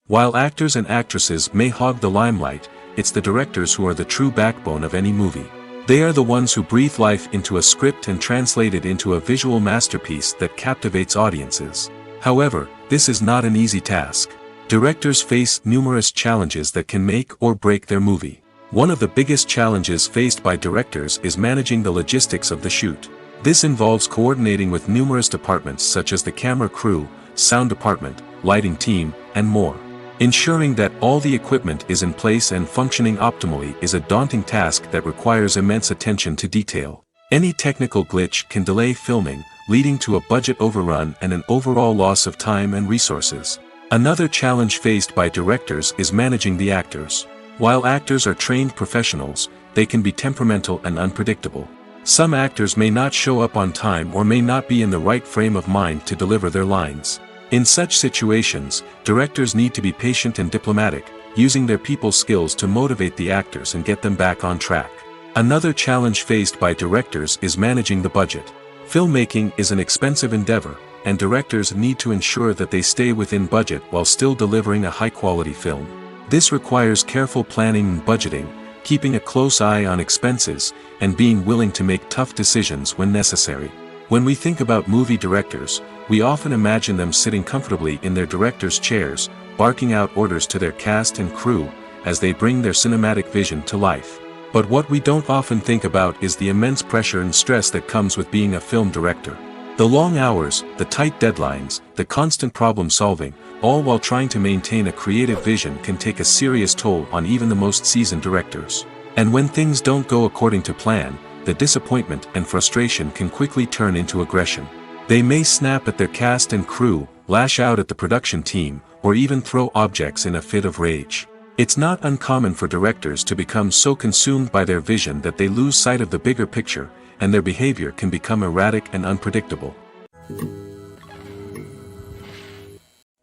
While actors and actresses may hog the limelight, it's the directors who are the true backbone of any movie. They are the ones who breathe life into a script and translate it into a visual masterpiece that captivates audiences. However, this is not an easy task. Directors face numerous challenges that can make or break their movie. One of the biggest challenges faced by directors is managing the logistics of the shoot. This involves coordinating with numerous departments such as the camera crew, sound department, lighting team, and more. Ensuring that all the equipment is in place and functioning optimally is a daunting task that requires immense attention to detail. Any technical glitch can delay filming, leading to a budget overrun and an overall loss of time and resources. Another challenge faced by directors is managing the actors. While actors are trained professionals, they can be temperamental and unpredictable. Some actors may not show up on time or may not be in the right frame of mind to deliver their lines. In such situations, directors need to be patient and diplomatic, using their people skills to motivate the actors and get them back on track. Another challenge faced by directors is managing the budget. Filmmaking is an expensive endeavor, and directors need to ensure that they stay within budget while still delivering a high-quality film. This requires careful planning and budgeting, keeping a close eye on expenses, and being willing to make tough decisions when necessary. When we think about movie directors, we often imagine them sitting comfortably in their director's chairs, barking out orders to their cast and crew, as they bring their cinematic vision to life. But what we don't often think about is the immense pressure and stress that comes with being a film director. The long hours, the tight deadlines, the constant problem solving, all while trying to maintain a creative vision can take a serious toll on even the most seasoned directors. And when things don't go according to plan, the disappointment and frustration can quickly turn into aggression. They may snap at their cast and crew, lash out at the production team, or even throw objects in a fit of rage. It's not uncommon for directors to become so consumed by their vision that they lose sight of the bigger picture, and their behavior can become erratic and unpredictable.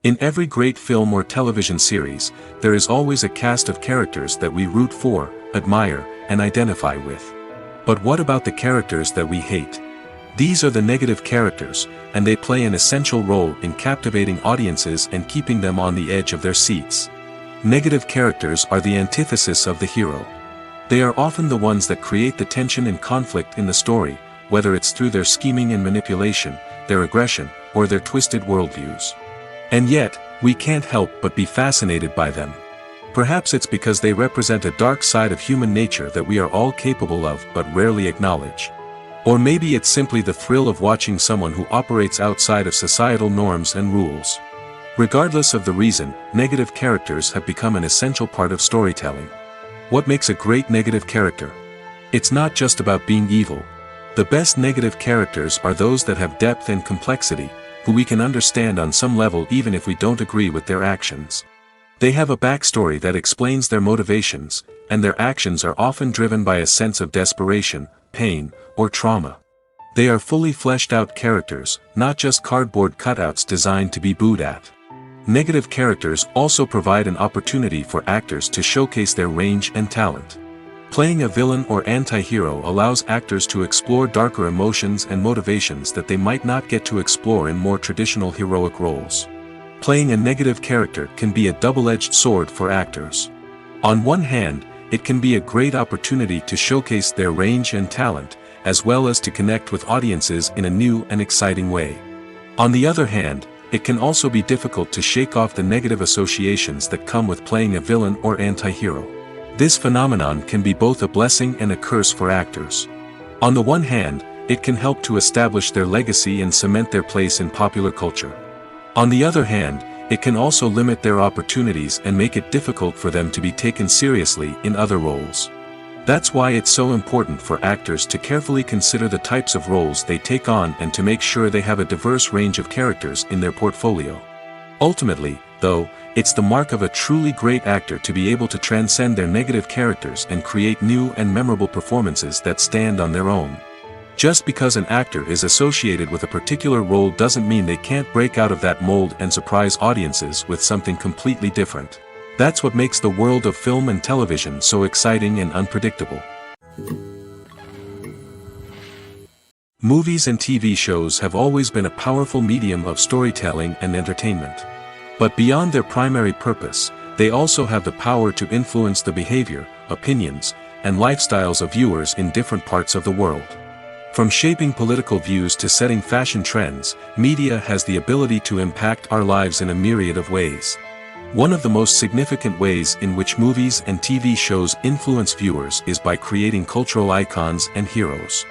In every great film or television series, there is always a cast of characters that we root for, admire, and identify with. But what about the characters that we hate? These are the negative characters, and they play an essential role in captivating audiences and keeping them on the edge of their seats. Negative characters are the antithesis of the hero. They are often the ones that create the tension and conflict in the story, whether it's through their scheming and manipulation, their aggression, or their twisted worldviews. And yet, we can't help but be fascinated by them. Perhaps it's because they represent a dark side of human nature that we are all capable of but rarely acknowledge. Or maybe it's simply the thrill of watching someone who operates outside of societal norms and rules. Regardless of the reason, negative characters have become an essential part of storytelling. What makes a great negative character? It's not just about being evil. The best negative characters are those that have depth and complexity, who we can understand on some level even if we don't agree with their actions. They have a backstory that explains their motivations, and their actions are often driven by a sense of desperation, pain, or trauma. They are fully fleshed out characters, not just cardboard cutouts designed to be booed at. Negative characters also provide an opportunity for actors to showcase their range and talent. Playing a villain or anti-hero allows actors to explore darker emotions and motivations that they might not get to explore in more traditional heroic roles. Playing a negative character can be a double-edged sword for actors. On one hand, it can be a great opportunity to showcase their range and talent, as well as to connect with audiences in a new and exciting way. On the other hand, it can also be difficult to shake off the negative associations that come with playing a villain or anti-hero. This phenomenon can be both a blessing and a curse for actors. On the one hand, it can help to establish their legacy and cement their place in popular culture. On the other hand, it can also limit their opportunities and make it difficult for them to be taken seriously in other roles. That's why it's so important for actors to carefully consider the types of roles they take on and to make sure they have a diverse range of characters in their portfolio. Ultimately, though, it's the mark of a truly great actor to be able to transcend their negative characters and create new and memorable performances that stand on their own. Just because an actor is associated with a particular role doesn't mean they can't break out of that mold and surprise audiences with something completely different. That's what makes the world of film and television so exciting and unpredictable. Movies and TV shows have always been a powerful medium of storytelling and entertainment. But beyond their primary purpose, they also have the power to influence the behavior, opinions, and lifestyles of viewers in different parts of the world. From shaping political views to setting fashion trends, media has the ability to impact our lives in a myriad of ways. One of the most significant ways in which movies and TV shows influence viewers is by creating cultural icons and heroes.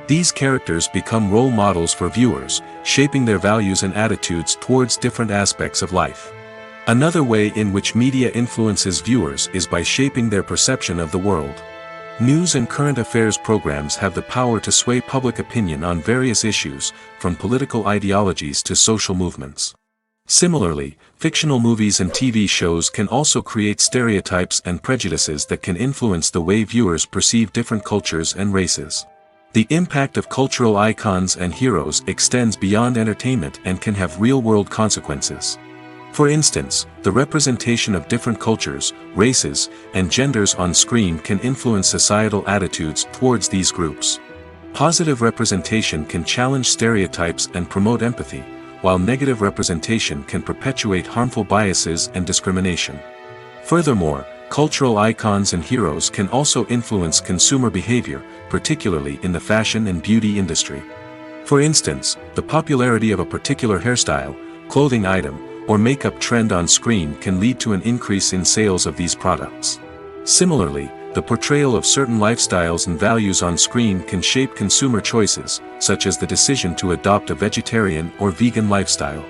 These characters become role models for viewers, shaping their values and attitudes towards different aspects of life. Another way in which media influences viewers is by shaping their perception of the world. News and current affairs programs have the power to sway public opinion on various issues, from political ideologies to social movements. Similarly, fictional movies and TV shows can also create stereotypes and prejudices that can influence the way viewers perceive different cultures and races. The impact of cultural icons and heroes extends beyond entertainment and can have real-world consequences. For instance, the representation of different cultures, races, and genders on screen can influence societal attitudes towards these groups. Positive representation can challenge stereotypes and promote empathy, while negative representation can perpetuate harmful biases and discrimination. Furthermore, cultural icons and heroes can also influence consumer behavior, particularly in the fashion and beauty industry. For instance, the popularity of a particular hairstyle, clothing item, or makeup trend on screen can lead to an increase in sales of these products. Similarly, the portrayal of certain lifestyles and values on screen can shape consumer choices, such as the decision to adopt a vegetarian or vegan lifestyle.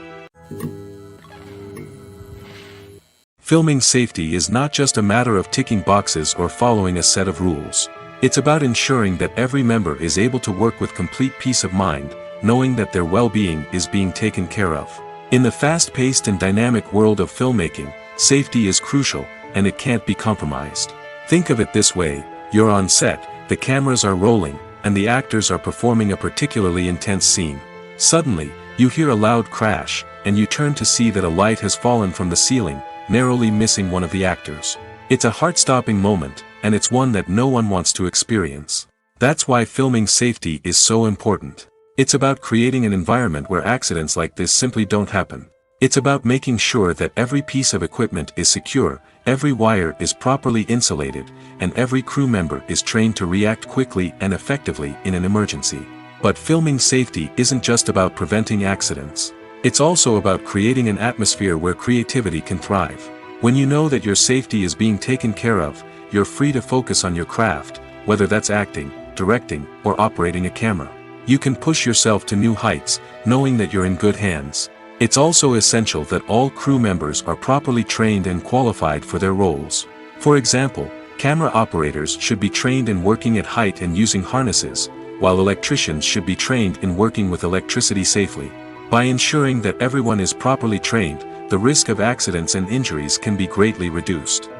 Filming safety is not just a matter of ticking boxes or following a set of rules. It's about ensuring that every member is able to work with complete peace of mind, knowing that their well-being is being taken care of. In the fast-paced and dynamic world of filmmaking, safety is crucial, and it can't be compromised. Think of it this way: you're on set, the cameras are rolling, and the actors are performing a particularly intense scene. Suddenly, you hear a loud crash, and you turn to see that a light has fallen from the ceiling, narrowly missing one of the actors. It's a heart-stopping moment, and it's one that no one wants to experience. That's why filming safety is so important. It's about creating an environment where accidents like this simply don't happen. It's about making sure that every piece of equipment is secure, every wire is properly insulated, and every crew member is trained to react quickly and effectively in an emergency. But filming safety isn't just about preventing accidents. It's also about creating an atmosphere where creativity can thrive. When you know that your safety is being taken care of, you're free to focus on your craft, whether that's acting, directing, or operating a camera. You can push yourself to new heights, knowing that you're in good hands. It's also essential that all crew members are properly trained and qualified for their roles. For example, camera operators should be trained in working at height and using harnesses, while electricians should be trained in working with electricity safely. By ensuring that everyone is properly trained, the risk of accidents and injuries can be greatly reduced.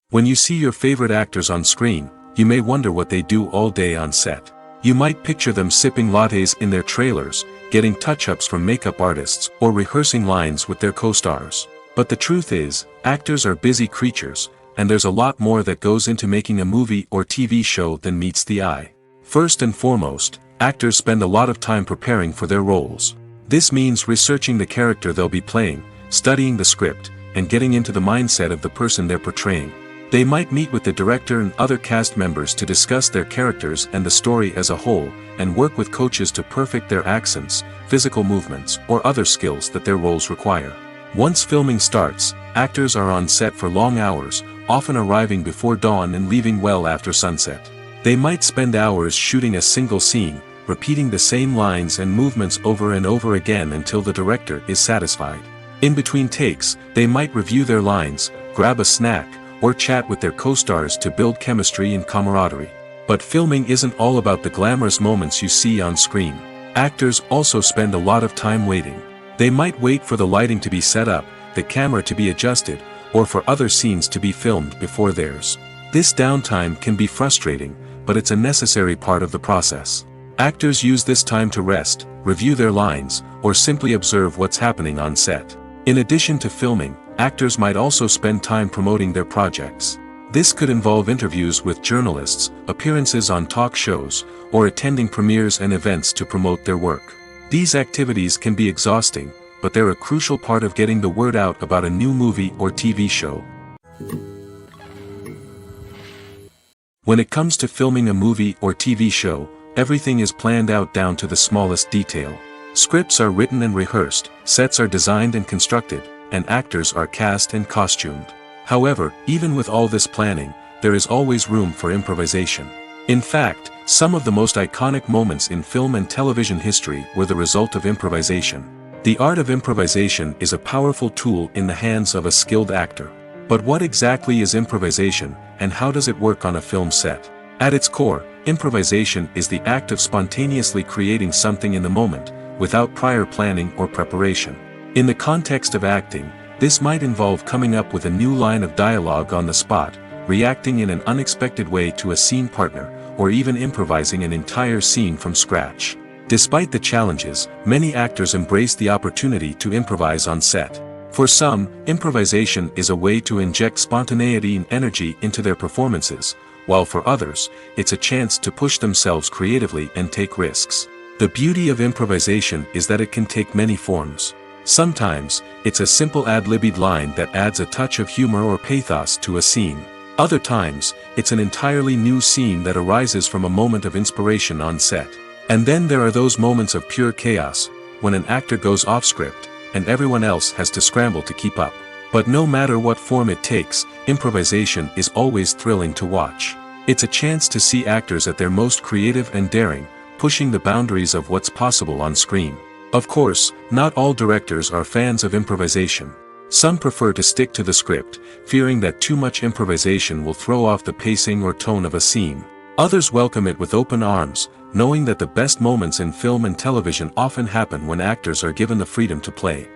When you see your favorite actors on screen, you may wonder what they do all day on set. You might picture them sipping lattes in their trailers, getting touch-ups from makeup artists, or rehearsing lines with their co-stars. But the truth is, actors are busy creatures, and there's a lot more that goes into making a movie or TV show than meets the eye. First and foremost, actors spend a lot of time preparing for their roles. This means researching the character they'll be playing, studying the script, and getting into the mindset of the person they're portraying. They might meet with the director and other cast members to discuss their characters and the story as a whole, and work with coaches to perfect their accents, physical movements, or other skills that their roles require. Once filming starts, actors are on set for long hours, often arriving before dawn and leaving well after sunset. They might spend hours shooting a single scene, repeating the same lines and movements over and over again until the director is satisfied. In between takes, they might review their lines, grab a snack, or chat with their co-stars to build chemistry and camaraderie. But filming isn't all about the glamorous moments you see on screen. Actors also spend a lot of time waiting. They might wait for the lighting to be set up, the camera to be adjusted, or for other scenes to be filmed before theirs. This downtime can be frustrating, but it's a necessary part of the process. Actors use this time to rest, review their lines, or simply observe what's happening on set. In addition to filming, actors might also spend time promoting their projects. This could involve interviews with journalists, appearances on talk shows, or attending premieres and events to promote their work. These activities can be exhausting, but they're a crucial part of getting the word out about a new movie or TV show. When it comes to filming a movie or TV show, everything is planned out down to the smallest detail. Scripts are written and rehearsed, sets are designed and constructed, and actors are cast and costumed. However, even with all this planning, there is always room for improvisation. In fact, some of the most iconic moments in film and television history were the result of improvisation. The art of improvisation is a powerful tool in the hands of a skilled actor. But what exactly is improvisation, and how does it work on a film set? At its core, improvisation is the act of spontaneously creating something in the moment, without prior planning or preparation. In the context of acting, this might involve coming up with a new line of dialogue on the spot, reacting in an unexpected way to a scene partner, or even improvising an entire scene from scratch. Despite the challenges, many actors embrace the opportunity to improvise on set. For some, improvisation is a way to inject spontaneity and energy into their performances, while for others, it's a chance to push themselves creatively and take risks. The beauty of improvisation is that it can take many forms. Sometimes, it's a simple ad-libbed line that adds a touch of humor or pathos to a scene. Other times, it's an entirely new scene that arises from a moment of inspiration on set. And then there are those moments of pure chaos, when an actor goes off script, and everyone else has to scramble to keep up. But no matter what form it takes, improvisation is always thrilling to watch. It's a chance to see actors at their most creative and daring, pushing the boundaries of what's possible on screen. Of course, not all directors are fans of improvisation. Some prefer to stick to the script, fearing that too much improvisation will throw off the pacing or tone of a scene. Others welcome it with open arms, knowing that the best moments in film and television often happen when actors are given the freedom to play.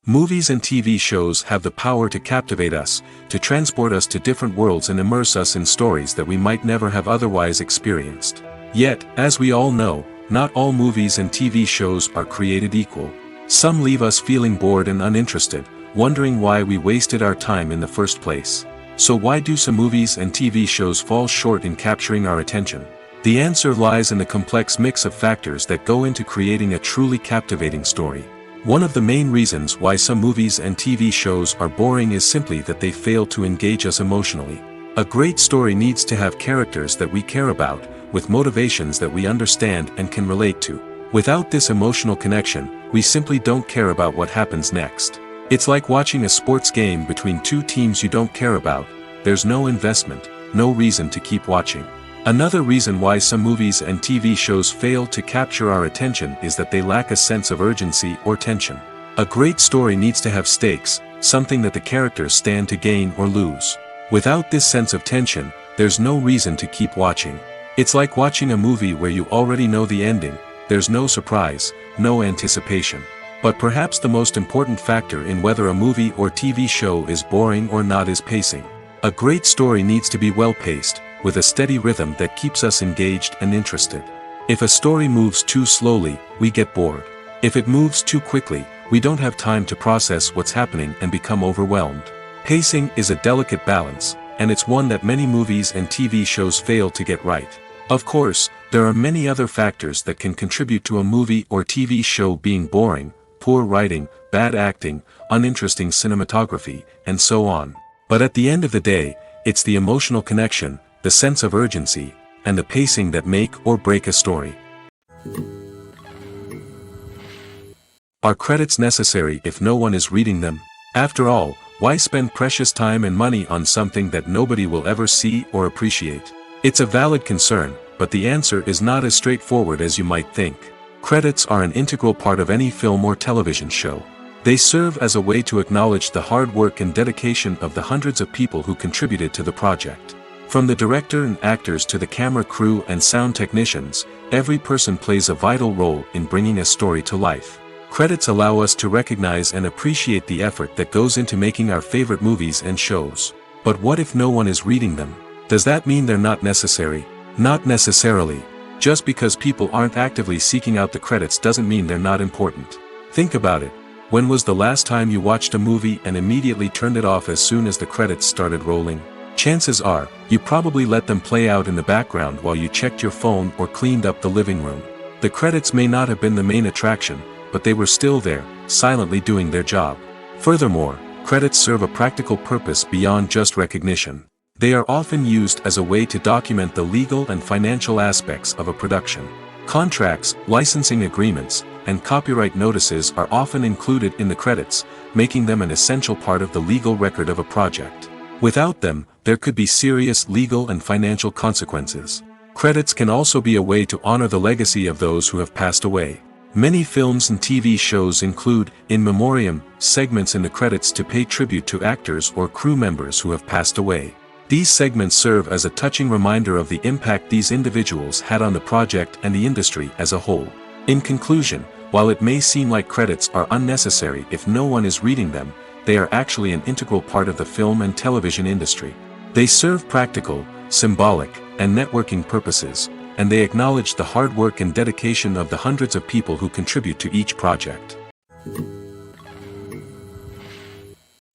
Movies and TV shows have the power to captivate us, to transport us to different worlds and immerse us in stories that we might never have otherwise experienced. Yet, as we all know, not all movies and TV shows are created equal. Some leave us feeling bored and uninterested, wondering why we wasted our time in the first place. So why do some movies and TV shows fall short in capturing our attention? The answer lies in the complex mix of factors that go into creating a truly captivating story. One of the main reasons why some movies and TV shows are boring is simply that they fail to engage us emotionally. A great story needs to have characters that we care about, with motivations that we understand and can relate to. Without this emotional connection, we simply don't care about what happens next. It's like watching a sports game between two teams you don't care about. There's no investment, no reason to keep watching. Another reason why some movies and TV shows fail to capture our attention is that they lack a sense of urgency or tension. A great story needs to have stakes, something that the characters stand to gain or lose. Without this sense of tension, there's no reason to keep watching. It's like watching a movie where you already know the ending, there's no surprise, no anticipation. But perhaps the most important factor in whether a movie or TV show is boring or not is pacing. A great story needs to be well-paced, with a steady rhythm that keeps us engaged and interested. If a story moves too slowly, we get bored. If it moves too quickly, we don't have time to process what's happening and become overwhelmed. Pacing is a delicate balance, and it's one that many movies and TV shows fail to get right. Of course, there are many other factors that can contribute to a movie or TV show being boring: poor writing, bad acting, uninteresting cinematography, and so on. But at the end of the day, it's the emotional connection, the sense of urgency, and the pacing that make or break a story. Are credits necessary if no one is reading them? After all, why spend precious time and money on something that nobody will ever see or appreciate? It's a valid concern, but the answer is not as straightforward as you might think. Credits are an integral part of any film or television show. They serve as a way to acknowledge the hard work and dedication of the hundreds of people who contributed to the project. From the director and actors to the camera crew and sound technicians, every person plays a vital role in bringing a story to life. Credits allow us to recognize and appreciate the effort that goes into making our favorite movies and shows. But what if no one is reading them? Does that mean they're not necessary? Not necessarily. Just because people aren't actively seeking out the credits doesn't mean they're not important. Think about it. When was the last time you watched a movie and immediately turned it off as soon as the credits started rolling? Chances are, you probably let them play out in the background while you checked your phone or cleaned up the living room. The credits may not have been the main attraction, but they were still there, silently doing their job. Furthermore, credits serve a practical purpose beyond just recognition. They are often used as a way to document the legal and financial aspects of a production. Contracts, licensing agreements, and copyright notices are often included in the credits, making them an essential part of the legal record of a project. Without them, there could be serious legal and financial consequences. Credits can also be a way to honor the legacy of those who have passed away. Many films and TV shows include, in memoriam, segments in the credits to pay tribute to actors or crew members who have passed away. These segments serve as a touching reminder of the impact these individuals had on the project and the industry as a whole. In conclusion, while it may seem like credits are unnecessary if no one is reading them, they are actually an integral part of the film and television industry. They serve practical, symbolic, and networking purposes, and they acknowledge the hard work and dedication of the hundreds of people who contribute to each project.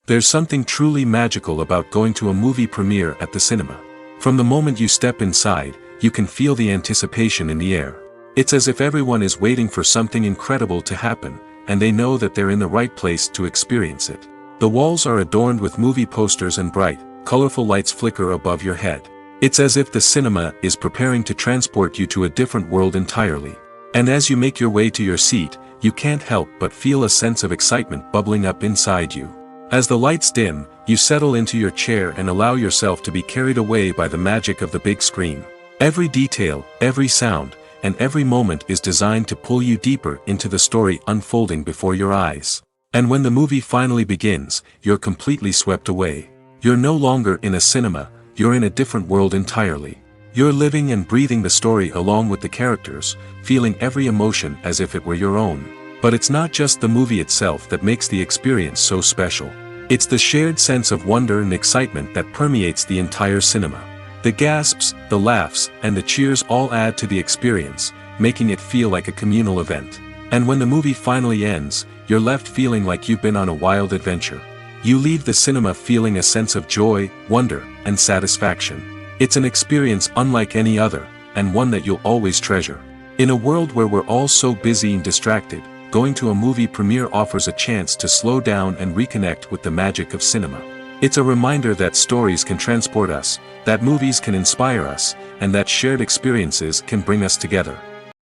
There's something truly magical about going to a movie premiere at the cinema. From the moment you step inside, you can feel the anticipation in the air. It's as if everyone is waiting for something incredible to happen, and they know that they're in the right place to experience it. The walls are adorned with movie posters and bright, colorful lights flicker above your head. It's as if the cinema is preparing to transport you to a different world entirely. And as you make your way to your seat, you can't help but feel a sense of excitement bubbling up inside you. As the lights dim, you settle into your chair and allow yourself to be carried away by the magic of the big screen. Every detail, every sound, and every moment is designed to pull you deeper into the story unfolding before your eyes. And when the movie finally begins, you're completely swept away. You're no longer in a cinema, you're in a different world entirely. You're living and breathing the story along with the characters, feeling every emotion as if it were your own. But it's not just the movie itself that makes the experience so special. It's the shared sense of wonder and excitement that permeates the entire cinema. The gasps, the laughs, and the cheers all add to the experience, making it feel like a communal event. And when the movie finally ends, you're left feeling like you've been on a wild adventure. You leave the cinema feeling a sense of joy, wonder, and satisfaction. It's an experience unlike any other, and one that you'll always treasure. In a world where we're all so busy and distracted, going to a movie premiere offers a chance to slow down and reconnect with the magic of cinema. It's a reminder that stories can transport us, that movies can inspire us, and that shared experiences can bring us together.